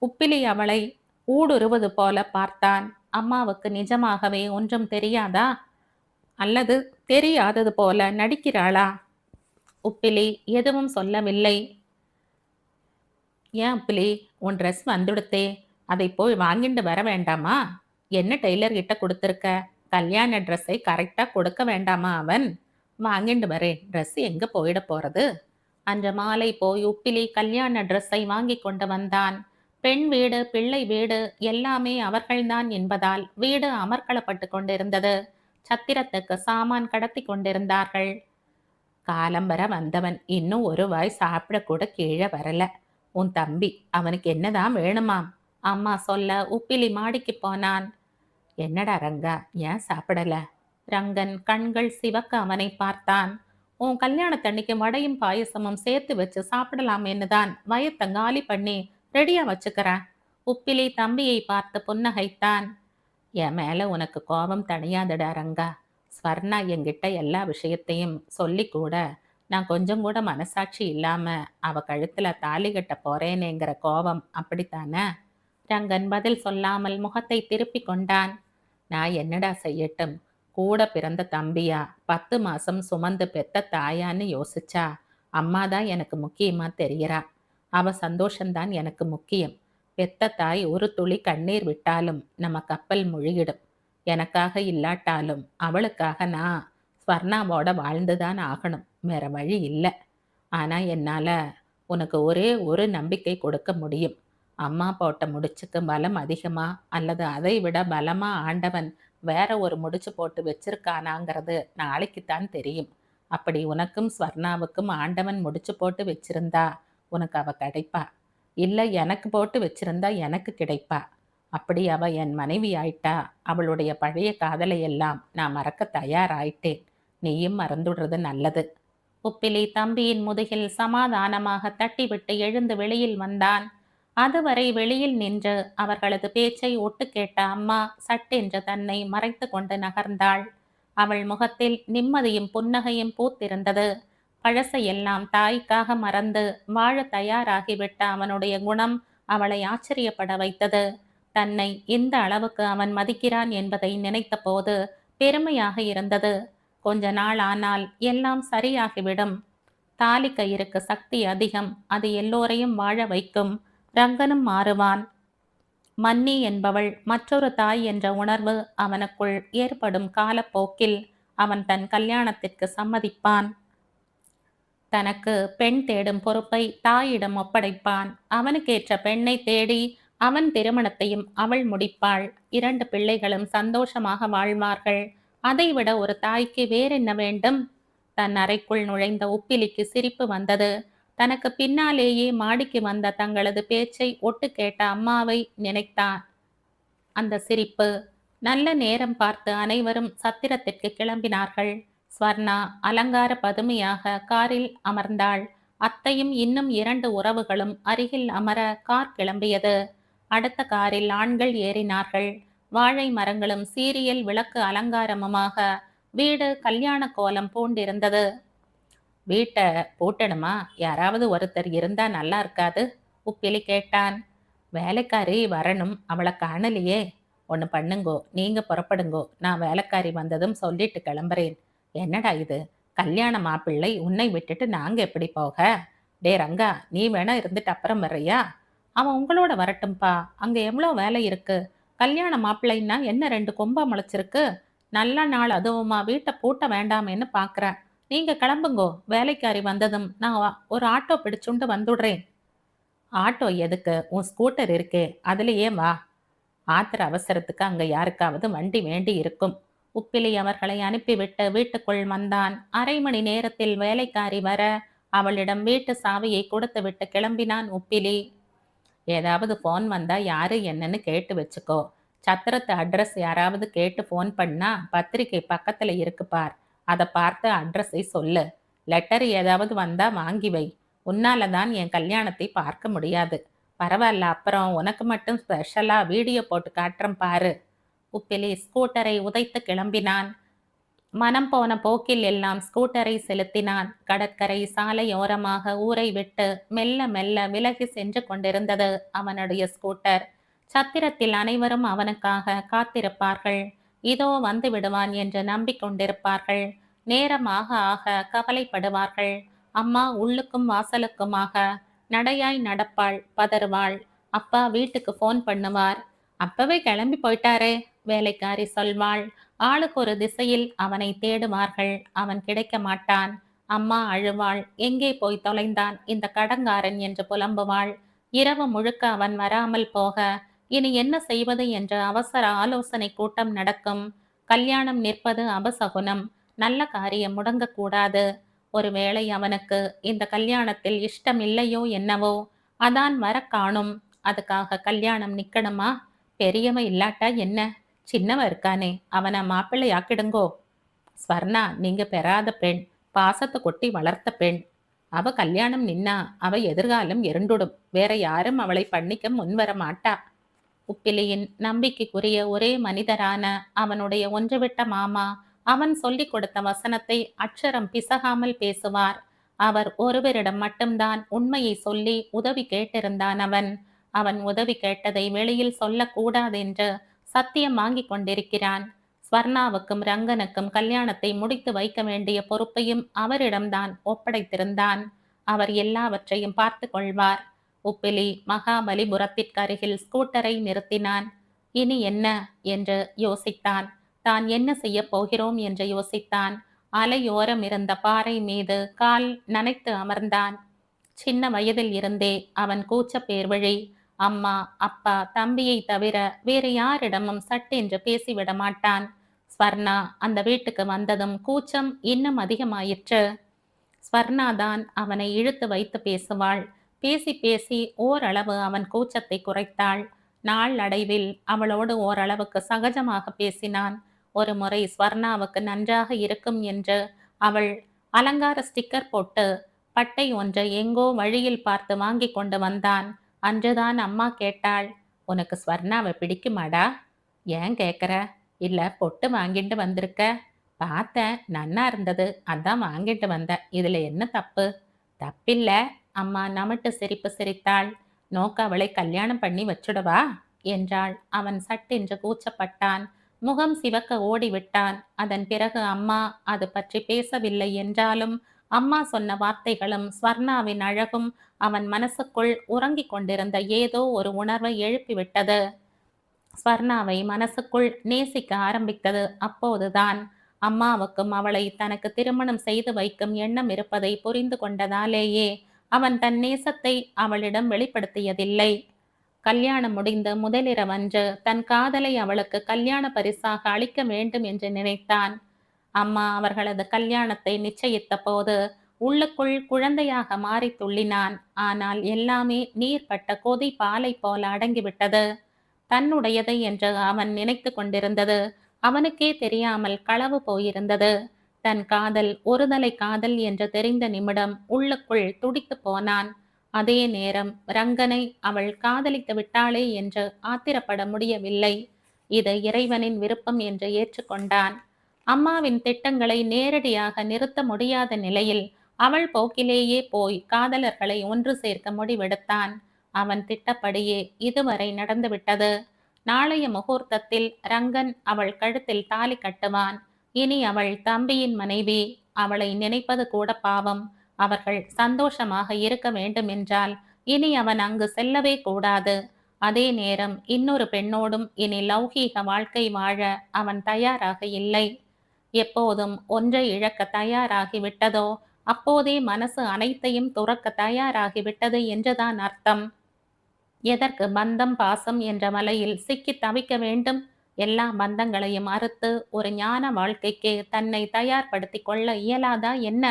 உப்பிலி அவளை ஊடுருவது போல பார்த்தான். அம்மாவுக்கு நிஜமாகவே ஒன்றும் தெரியாதா அல்லது தெரியாதது போல நடிக்கிறாளா? உப்பிலி எதுவும் சொல்லவில்லை. ஏன் உப்பிலி, உன் ட்ரெஸ் வந்துடுத்தே, அதை போய் வாங்கிட்டு வர வேண்டாமா? என்ன டெய்லர் கிட்ட கொடுத்துருக்க? கல்யாண ட்ரெஸ்ஸை கரெக்டாக கொடுக்க வேண்டாமா அவன்? வாங்கிட்டு வரேன், ட்ரெஸ் எங்கே போயிட போகிறது? அன்று மாலை போய் உப்பிலி கல்யாண ட்ரெஸ்ஸை வாங்கி கொண்டு வந்தான். பெண் வீடு பிள்ளை வீடு எல்லாமே அவர்கள்தான் என்பதால் வீடு அமர்க்களப்பட்டு கொண்டிருந்தது. சத்திரத்துக்கு சாமான் கடத்தி கொண்டிருந்தார்கள். காலம்பர வந்தவன் இன்னும் ஒரு வாய் சாப்பிடக்கூட கீழே வரல. உன் தம்பி, அவனுக்கு என்னதான் வேணுமாம்? அம்மா சொல்ல உப்பிலி மாடிக்கு போனான். என்னடா ரங்கா, ஏன் சாப்பிடல? ரங்கன் கண்கள் சிவக்க அவனை பார்த்தான். உன் கல்யாணத்தன்னைக்கு வடையும் பாயசமும் சேர்த்து வச்சு சாப்பிடலாமேன்னு தான் வயத்தை காலி பண்ணி ரெடியா வச்சுக்கிறேன். உப்பிலி தம்பியை பார்த்து புன்னகைத்தான். என் மேல உனக்கு கோபம் தணியாதடா ரங்கா. ஸ்வர்ணா என்கிட்ட எல்லா விஷயத்தையும் சொல்லி கூட நான் கொஞ்சம் கூட மனசாட்சி இல்லாம அவ கழுத்துல தாலி கட்ட போறேனேங்கிற கோபம் அப்படித்தானே? ரங்கன் பதில் சொல்லாமல் முகத்தை திருப்பிக் கொண்டான். நான் என்னடா செய்யட்டும்? கூட பிறந்த தம்பியா, 10 மாசம் சுமந்து பெத்த தாயான்னு யோசிச்சா அம்மா தான் எனக்கு முக்கியமா தெரியறா. அவ சந்தோஷம்தான் எனக்கு முக்கியம். பெத்த தாய் ஒரு துளி கண்ணீர் விட்டாலும் நம்ம கப்பல் முழுகிடும். எனக்காக இல்லாட்டாலும் அவளுக்காக நான் ஸ்வர்ணாவோட வாழ்ந்துதான் ஆகணும். வேற வழி இல்லை. ஆனா என்னால உனக்கு ஒரே ஒரு நம்பிக்கை கொடுக்க முடியும். அம்மா போட்ட முடிச்சுக்கு பலம் அதிகமா அல்லது அதை விட பலமா ஆண்டவன் வேற ஒரு முடிச்சு போட்டு வச்சிருக்கானாங்கிறது நாளைக்குத்தான் தெரியும். அப்படி உனக்கும் ஸ்வர்ணாவுக்கும் ஆண்டவன் முடிச்சு போட்டு வச்சிருந்தா உனக்கு அவ கிடைப்பா. இல்ல எனக்கு போட்டு வச்சிருந்தா எனக்கு கிடைப்பா. அப்படி அவ என் மனைவி ஆயிட்டா அவளுடைய பழைய காதலை எல்லாம் நான் மறக்க தயாராயிட்டேன். நீயும் மறந்துடுறது நல்லது. உப்பிலி தம்பியின் முதுகில் சமாதானமாக தட்டிவிட்டு எழுந்து வெளியில் வந்தான். அதுவரை வெளியில் நின்று அவர்களது பேச்சை ஒட்டு கேட்ட அம்மா சட்டென்று தன்னை மறைத்து கொண்டு நகர்ந்தாள். அவள் முகத்தில் நிம்மதியும் புன்னகையும் பூத்திருந்தது. பழசையெல்லாம் தாய்க்காக மறந்து வாழ தயாராகிவிட்ட அவனுடைய குணம் அவளை ஆச்சரியப்பட வைத்தது. தன்னை இந்த அளவுக்கு அவன் மதிக்கிறான் என்பதை நினைத்த போது பெருமையாக இருந்தது. கொஞ்ச நாள் ஆனால் எல்லாம் சரியாகிவிடும். தாலி கயிறுக்கு சக்தி அதிகம். அது எல்லோரையும் வாழ வைக்கும். ரங்கனும் மாறுவான். மன்னி என்பவள் மற்றொரு தாய் என்ற உணர்வு அவனுக்குள் ஏற்படும் காலப்போக்கில் அவன் தன் கல்யாணத்திற்கு சம்மதிப்பான். தனக்கு பெண் தேடும் பொறுப்பை தாயிடம் ஒப்படைப்பான். அவனுக்கேற்ற பெண்ணை தேடி அவன் திருமணத்தையும் அவள் முடிப்பாள். 2 பிள்ளைகளும் சந்தோஷமாக வாழ்வார்கள். அதைவிட ஒரு தாய்க்கு வேறென்ன வேண்டும்? தன் அறைக்குள் நுழைந்த உப்பிலிக்கு சிரிப்பு வந்தது. தனக்கு பின்னாலேயே மாடிக்கு வந்த தங்களது பேச்சை ஒட்டு கேட்ட அம்மாவை நினைத்தான். அந்த சிரிப்பு. நல்ல நேரம் பார்த்து அனைவரும் சத்திரத்திற்கு கிளம்பினார்கள். ஸ்வர்ணா அலங்கார பதுமையாக காரில் அமர்ந்தாள். அத்தையும் இன்னும் 2 உறவுகளும் அருகில் அமர கார் கிளம்பியது. அடுத்த காரில் ஆண்கள் ஏறினார்கள். வாழை மரங்களும் சீரியல் விளக்கு அலங்காரமுமாக வீடு கல்யாண கோலம் பூண்டிருந்தது. வீட்டை பூட்டணுமா? யாராவது ஒருத்தர் இருந்தா நல்லா இருக்காது? உப்பிலி கேட்டான். வேலைக்காரி வரணும், அவளை காணலையே. ஒன்று பண்ணுங்கோ, நீங்க புறப்படுங்கோ, நான் வேலைக்காரி வந்ததும் சொல்லிட்டு கிளம்புறேன். என்னடா இது? கல்யாண மாப்பிள்ளை உன்னை விட்டுட்டு நாங்க எப்படி போக? டே ரங்கா, நீ வேணா இருந்துட்டு அப்புறம் வர்றியா? அவன் உங்களோட வரட்டும்பா. அங்க எவ்வளோ வேலை இருக்கு. கல்யாண மாப்பிள்ளைன்னா என்ன 2 கொம்பா முளைச்சிருக்கு? நல்ல நாள் அதுவுமா வீட்டை பூட்ட வேண்டாமேன்னு பார்க்குறேன். நீங்க கிளம்புங்கோ. வேலைக்காரி வந்ததும் நான் ஒரு ஆட்டோ பிடிச்சுண்டு வந்துடுறேன். ஆட்டோ எதுக்கு? உன் ஸ்கூட்டர் இருக்கே, அதுலேயே வா. ஆத்திர அவசரத்துக்கு அங்க யாருக்காவது வண்டி வேண்டி இருக்கும். உப்பிலி அவர்களை அனுப்பிவிட்டு வீட்டுக்குள் வந்தான். 1/2 மணி நேரத்தில் வேலைக்காரி வர அவளிடம் வீட்டு சாவியை கொடுத்துவிட்டு கிளம்பினான் உப்பிலி. ஏதாவது ஃபோன் வந்தா யாரு என்னன்னு கேட்டு வச்சுக்கோ. சத்திரத்து அட்ரஸ் யாராவது கேட்டு ஃபோன் பண்ணா பத்திரிக்கை பக்கத்துல இருக்கு பார். அதை பார்த்து அட்ரஸை சொல்லு. லெட்டர் ஏதாவது வந்தா வாங்கி வை. உன்னால தான் என் கல்யாணத்தை பார்க்க முடியாது. பரவாயில்ல, அப்புறம் உனக்கு மட்டும் ஸ்பெஷலா வீடியோ போட்டு காட்டுறேன் பாரு. உப்பிலி ஸ்கூட்டரை உதைத்து கிளம்பினான். மனம் போன போக்கில் எல்லாம் ஸ்கூட்டரை செலுத்தினான். கடற்கரை சாலையோரமாக ஊரை விட்டு மெல்ல மெல்ல விலகி சென்று கொண்டிருந்தது அவனுடைய ஸ்கூட்டர். சத்திரத்தில் அனைவரும் அவனுக்காக காத்திருப்பார்கள். இதோ வந்து விடுவான் என்று நம்பிக்கொண்டிருப்பார்கள். நேரமாக ஆக கவலைப்படுவார்கள். அம்மா உள்ளுக்கும் வாசலுக்குமாக நடையாய் நடப்பாள், பதறுவாள். அப்பா வீட்டுக்கு ஃபோன் பண்ணுவார். அப்பவே கிளம்பி போயிட்டாரே, வேலைக்காரி சொல்வாள். ஆளுக்கு ஒரு திசையில் அவனை தேடுவார்கள். அவன் கிடைக்க மாட்டான். அம்மா அழுவாள். எங்கே போய் தொலைந்தான் இந்த கடங்காரன் என்று புலம்புவாள். இரவு முழுக்க அவன் வராமல் போக இனி என்ன செய்வது என்ற அவசர ஆலோசனை கூட்டம் நடக்கும். கல்யாணம் நிற்பது அபசகுனம். நல்ல காரியம் முடங்கக்கூடாது. ஒருவேளை அவனுக்கு இந்த கல்யாணத்தில் இஷ்டம் இல்லையோ என்னவோ, அதான் வர காணும். அதுக்காக கல்யாணம் நிக்கணுமா? பெரியவன் இல்லாட்டா என்ன, சின்னவன் இருக்கானே, அவனை மாப்பிள்ளை ஆக்கிடுங்கோ. ஸ்வர்ணா நீங்க பெறாத பெண், பாசத்தை கொட்டி வளர்த்த பெண். அவ கல்யாணம் நின்னா அவ எதிர்காலம் இருண்டுடும். வேற யாரும் அவளை பண்ணிக்க முன்வர மாட்டா. உப்பிலியின் நம்பிக்கைக்குரிய ஒரே மனிதரான அவனுடைய ஒன்றுவிட்ட மாமா அவன் சொல்லிக் கொடுத்த வசனத்தை அட்சரம் பிசகாமல் பேசுவார். அவர் ஒருவரிடம் மட்டும்தான் உண்மையை சொல்லி உதவி கேட்டிருந்தான். அவன் உதவி கேட்டதை வெளியில் சொல்லக்கூடாதென்று சத்தியம் வாங்கிக் கொண்டிருக்கிறான். ஸ்வர்ணாவுக்கும் ரங்கனுக்கும் கல்யாணத்தை முடித்து வைக்க வேண்டிய பொறுப்பையும் அவரிடம்தான் ஒப்படைத்திருந்தான். அவர் எல்லாவற்றையும் பார்த்து கொள்வார். உப்பிலி மகாபலிபுரத்திற்கு அருகில் ஸ்கூட்டரை நிறுத்தினான். இனி என்ன என்று யோசித்தான். தான் என்ன செய்ய போகிறோம் என்று யோசித்தான். அலையோரம் இருந்த பாறை மீது கால் நனைத்து அமர்ந்தான். சின்ன வயதில் இருந்தே அவன் கூச்ச பேர்வழி. அம்மா, அப்பா, தம்பியை தவிர வேறு யாரிடமும் சட்டென்று பேசிவிட மாட்டான். ஸ்வர்ணா அந்த வீட்டுக்கு வந்ததும் கூச்சம் இன்னும் அதிகமாயிற்று. ஸ்வர்ணாதான் அவனை இழுத்து வைத்து பேசுவாள். பேசி பேசி ஓரளவு அவன் கூச்சத்தை குறைத்தாள். நாள் அடைவில் அவளோடு ஓரளவுக்கு சகஜமாக பேசினான். ஒரு முறை ஸ்வர்ணாவுக்கு நன்றாக இருக்கும் என்று அவள் அலங்கார ஸ்டிக்கர் போட்டு பட்டை ஒன்றை எங்கோ வழியில் பார்த்து வாங்கி கொண்டு வந்தான். அன்றுதான் அம்மா கேட்டாள், உனக்கு ஸ்வர்ணாவை பிடிக்குமாடா? ஏன் கேட்குற? இல்லை, பொட்டு வாங்கிட்டு வந்திருக்க. பார்த்தேன், நன்னா இருந்தது, அதான் வாங்கிட்டு வந்தேன். இதில் என்ன தப்பு? தப்பில்ல. அம்மா நமட்டு சிரிப்பு சிரித்தாள். நோக்க அவளை கல்யாணம் பண்ணி வச்சுடவா என்றாள். அவன் சட்டென்று கூச்சப்பட்டான். முகம் சிவக்க ஓடிவிட்டான். அதன் பிறகு அம்மா அது பற்றி பேசவில்லை என்றாலும் அம்மா சொன்ன வார்த்தைகளும் ஸ்வர்ணாவின் அழகும் அவன் மனசுக்குள் உறங்கிக் கொண்டிருந்த ஏதோ ஒரு உணர்வை எழுப்பிவிட்டது. ஸ்வர்ணாவை மனசுக்குள் நேசிக்க ஆரம்பித்தது அப்போதுதான். அம்மாவுக்கும் அவளை தனக்கு திருமணம் செய்து வைக்கும் எண்ணம் இருப்பதை புரிந்து கொண்டதாலேயே அவன் தன் நேசத்தை அவளிடம் வெளிப்படுத்தியதில்லை. கல்யாணம் முடிந்து முதலிரவன்று தன் காதலை அவளுக்கு கல்யாண பரிசாக அளிக்க வேண்டும் என்று நினைத்தான். அம்மா அவர்களது கல்யாணத்தை நிச்சயித்த போது உள்ளுக்குள் குழந்தையாக மாறி துள்ளினான். ஆனால் எல்லாமே நீர்பட்ட கொதி பாலை போல அடங்கிவிட்டது. தன்னுடையது என்று அவன் நினைத்து கொண்டிருந்தது அவனுக்கே தெரியாமல் களவு போயிருந்தது. தன் காதல் ஒருதலை காதல் என்று தெரிந்த நிமிடம் உள்ளுக்குள் துடித்து போனான். அதே நேரம் ரங்கனை அவள் காதலித்து விட்டாளே என்று ஆத்திரப்பட முடியவில்லை. இது இறைவனின் விருப்பம் என்று ஏற்றுக்கொண்டான். அம்மாவின் திட்டங்களை நேரடியாக நிறுத்த முடியாத நிலையில் அவள் போக்கிலேயே போய் காதலர்களை ஒன்று சேர்க்க முடிவெடுத்தான். அவன் திட்டப்படியே இதுவரை நடந்துவிட்டது. நாளைய முகூர்த்தத்தில் ரங்கன் அவள் கழுத்தில் தாலி கட்டுவான். இனி அவள் தம்பியின் மனைவி. அவளை நினைப்பது கூட பாவம். அவர்கள் சந்தோஷமாக இருக்க வேண்டும் என்றால் இனி அவன் அங்கு செல்லவே கூடாது. அதே நேரம் இன்னொரு பெண்ணோடும் இனி லௌகீக வாழ்க்கை வாழ அவன் தயாராக இல்லை. எப்போதும் ஒன்றை இழக்க தயாராகிவிட்டதோ அப்போதே மனசு அனைத்தையும் துறக்க தயாராகிவிட்டது என்றுதான் அர்த்தம். எதற்கு பந்தம் பாசம் என்ற வலையில் சிக்கி தவிக்க வேண்டும்? எல்லா பந்தங்களையும் அறுத்து ஒரு ஞான வாழ்க்கைக்கு தன்னை தயார்படுத்தி கொள்ள இயலாதா என்ன?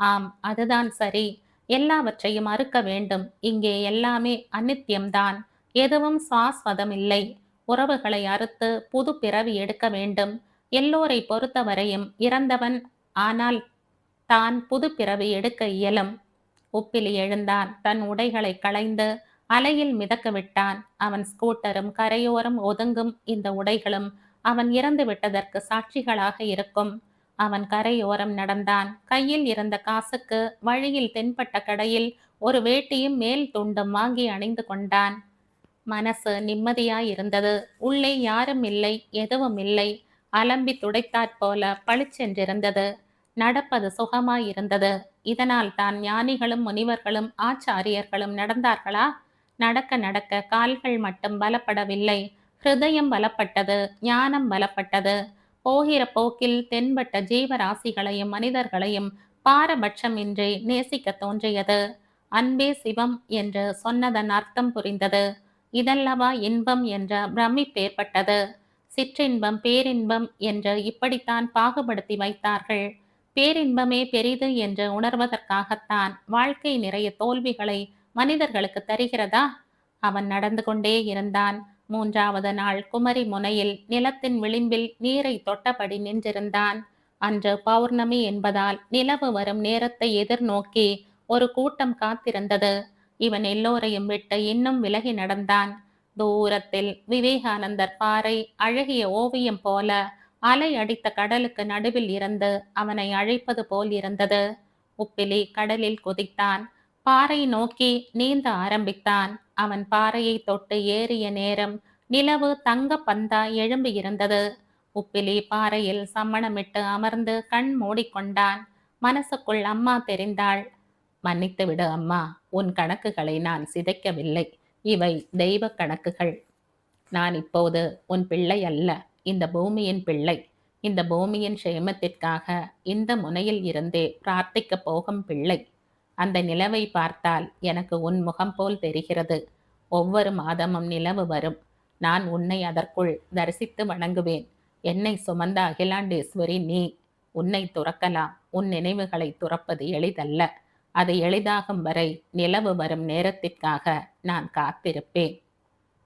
ஆம், அதுதான் சரி. எல்லாவற்றையும் அறுக்க வேண்டும். இங்கே எல்லாமே அநித்தியம்தான். எதுவும் சாஸ்வதமில்லை. உறவுகளை அறுத்து புது பிறவி எடுக்க வேண்டும். எல்லோரை பொறுத்தவரையும் இறந்தவன். ஆனால் தான் புது பிறவி எடுக்க இயலும். உப்பிலி எழுந்தான். தன் உடைகளை களைந்து அலையில் மிதக்க விட்டான். அவன் ஸ்கூட்டரும் கரையோரம் ஒதுங்கும் இந்த உடைகளும் அவன் இறந்து விட்டதற்கு சாட்சிகளாக இருக்கும். அவன் கரையோரம் நடந்தான். கையில் இருந்த காசுக்கு வழியில் தென்பட்ட கடையில் ஒரு வேட்டியும் மேல் துண்டும் வாங்கி அணிந்து கொண்டான். மனசு நிம்மதியாயிருந்தது. உள்ளே யாரும் இல்லை, எதுவும் இல்லை. அலம்பி துடைத்தாற்போல பளிச்சென்றிருந்தது. நடப்பது சுகமாயிருந்தது. இதனால் தான் ஞானிகளும் முனிவர்களும் ஆச்சாரியர்களும் நடந்தார்களா? நடக்க நடக்க கால்கள் மட்டும் பலப்படவில்லை, ஹிருதயம் பலப்பட்டது, ஞானம் பலப்பட்டது. போகிற போக்கில் தென்பட்ட ஜீவராசிகளையும் மனிதர்களையும் பாரபட்சமின்றி நேசிக்க தோன்றியது. அன்பே சிவம் என்று சொன்னதன் அர்த்தம் புரிந்தது. இதல்லவா இன்பம் என்ற பிரமிப்பேற்பட்டது. சிற்றின்பம் பேரின்பம் என்று இப்படித்தான் பாகுபடுத்தி வைத்தார்கள். பேரின்பமே பெரிது என்று உணர்வதற்காகத்தான் வாழ்க்கை நிறைய தோல்விகளை மனிதர்களுக்கு தருகிறதா? அவன் நடந்து கொண்டே இருந்தான். 3வது நாள் குமரி முனையில் நிலத்தின் விளிம்பில் நீரை தொட்டபடி நின்றிருந்தான். அன்று பௌர்ணமி என்பதால் நிலவு வரும் நேரத்தை எதிர்நோக்கி ஒரு கூட்டம் காத்திருந்தது. இவன் எல்லோரையும் விட்டு இன்னும் விலகி நடந்தான். தூரத்தில் விவேகானந்தர் பாறை அழகிய ஓவியம் போல அலை அடித்த கடலுக்கு நடுவில் இருந்து அவனை அழைப்பது போல் இருந்தது. உப்பிலி கடலில் குதித்தான். பாறை நோக்கி நீந்த ஆரம்பித்தான். அவன் பாறையை தொட்டு ஏறிய நேரம் நிலவு தங்க பந்தா எழும்பி இருந்தது. உப்பிலி பாறையில் சம்மணமிட்டு அமர்ந்து கண் மூடிக்கொண்டான். மனசுக்குள் அம்மா தெரிந்தாள். மன்னித்து விடு அம்மா, உன் கணக்குகளை நான் சிதைக்கவில்லை. இவை தெய்வ கணக்குகள். நான் இப்போது உன் பிள்ளை அல்ல, இந்த பூமியின் பிள்ளை. இந்த பூமியின் க்ஷேமத்திற்காக இந்த முனையில் இருந்தே பிரார்த்திக்கப் போகும் பிள்ளை. அந்த நிலவை பார்த்தால் எனக்கு உன் முகம் போல் தெரிகிறது. ஒவ்வொரு மாதமும் நிலவு வரும். நான் உன்னை அதற்குள் தரிசித்து வணங்குவேன். என்னை சுமந்த அகிலாண்டேஸ்வரி நீ. உன்னை துறக்கலாம். உன் நினைவுகளை துறப்பது எளிதல்ல. அது எளிதாகும் வரை நிலவு வரும் நேரத்திற்காக நான் காத்திருப்பேன்.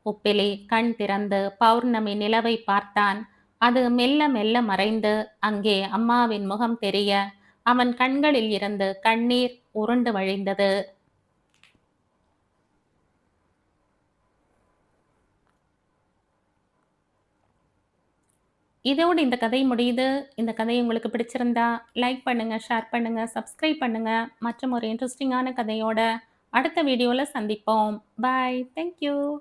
உப்பிலி கண் திறந்து பௌர்ணமி நிலவை பார்த்தான். அது மெல்ல மெல்ல மறைந்து அங்கே அம்மாவின் முகம் தெரிய அவன் கண்களில் இருந்து கண்ணீர் உருண்டு வழிந்தது. இதோடு இந்த கதை முடியுது. இந்த கதை உங்களுக்கு பிடிச்சிருந்தா லைக் பண்ணுங்க, ஷேர் பண்ணுங்க, சப்ஸ்கிரைப் பண்ணுங்க. மற்றும் ஒரு இன்ட்ரெஸ்டிங்கான கதையோட அடுத்த வீடியோவில் சந்திப்போம். பாய். தேங்க்யூ.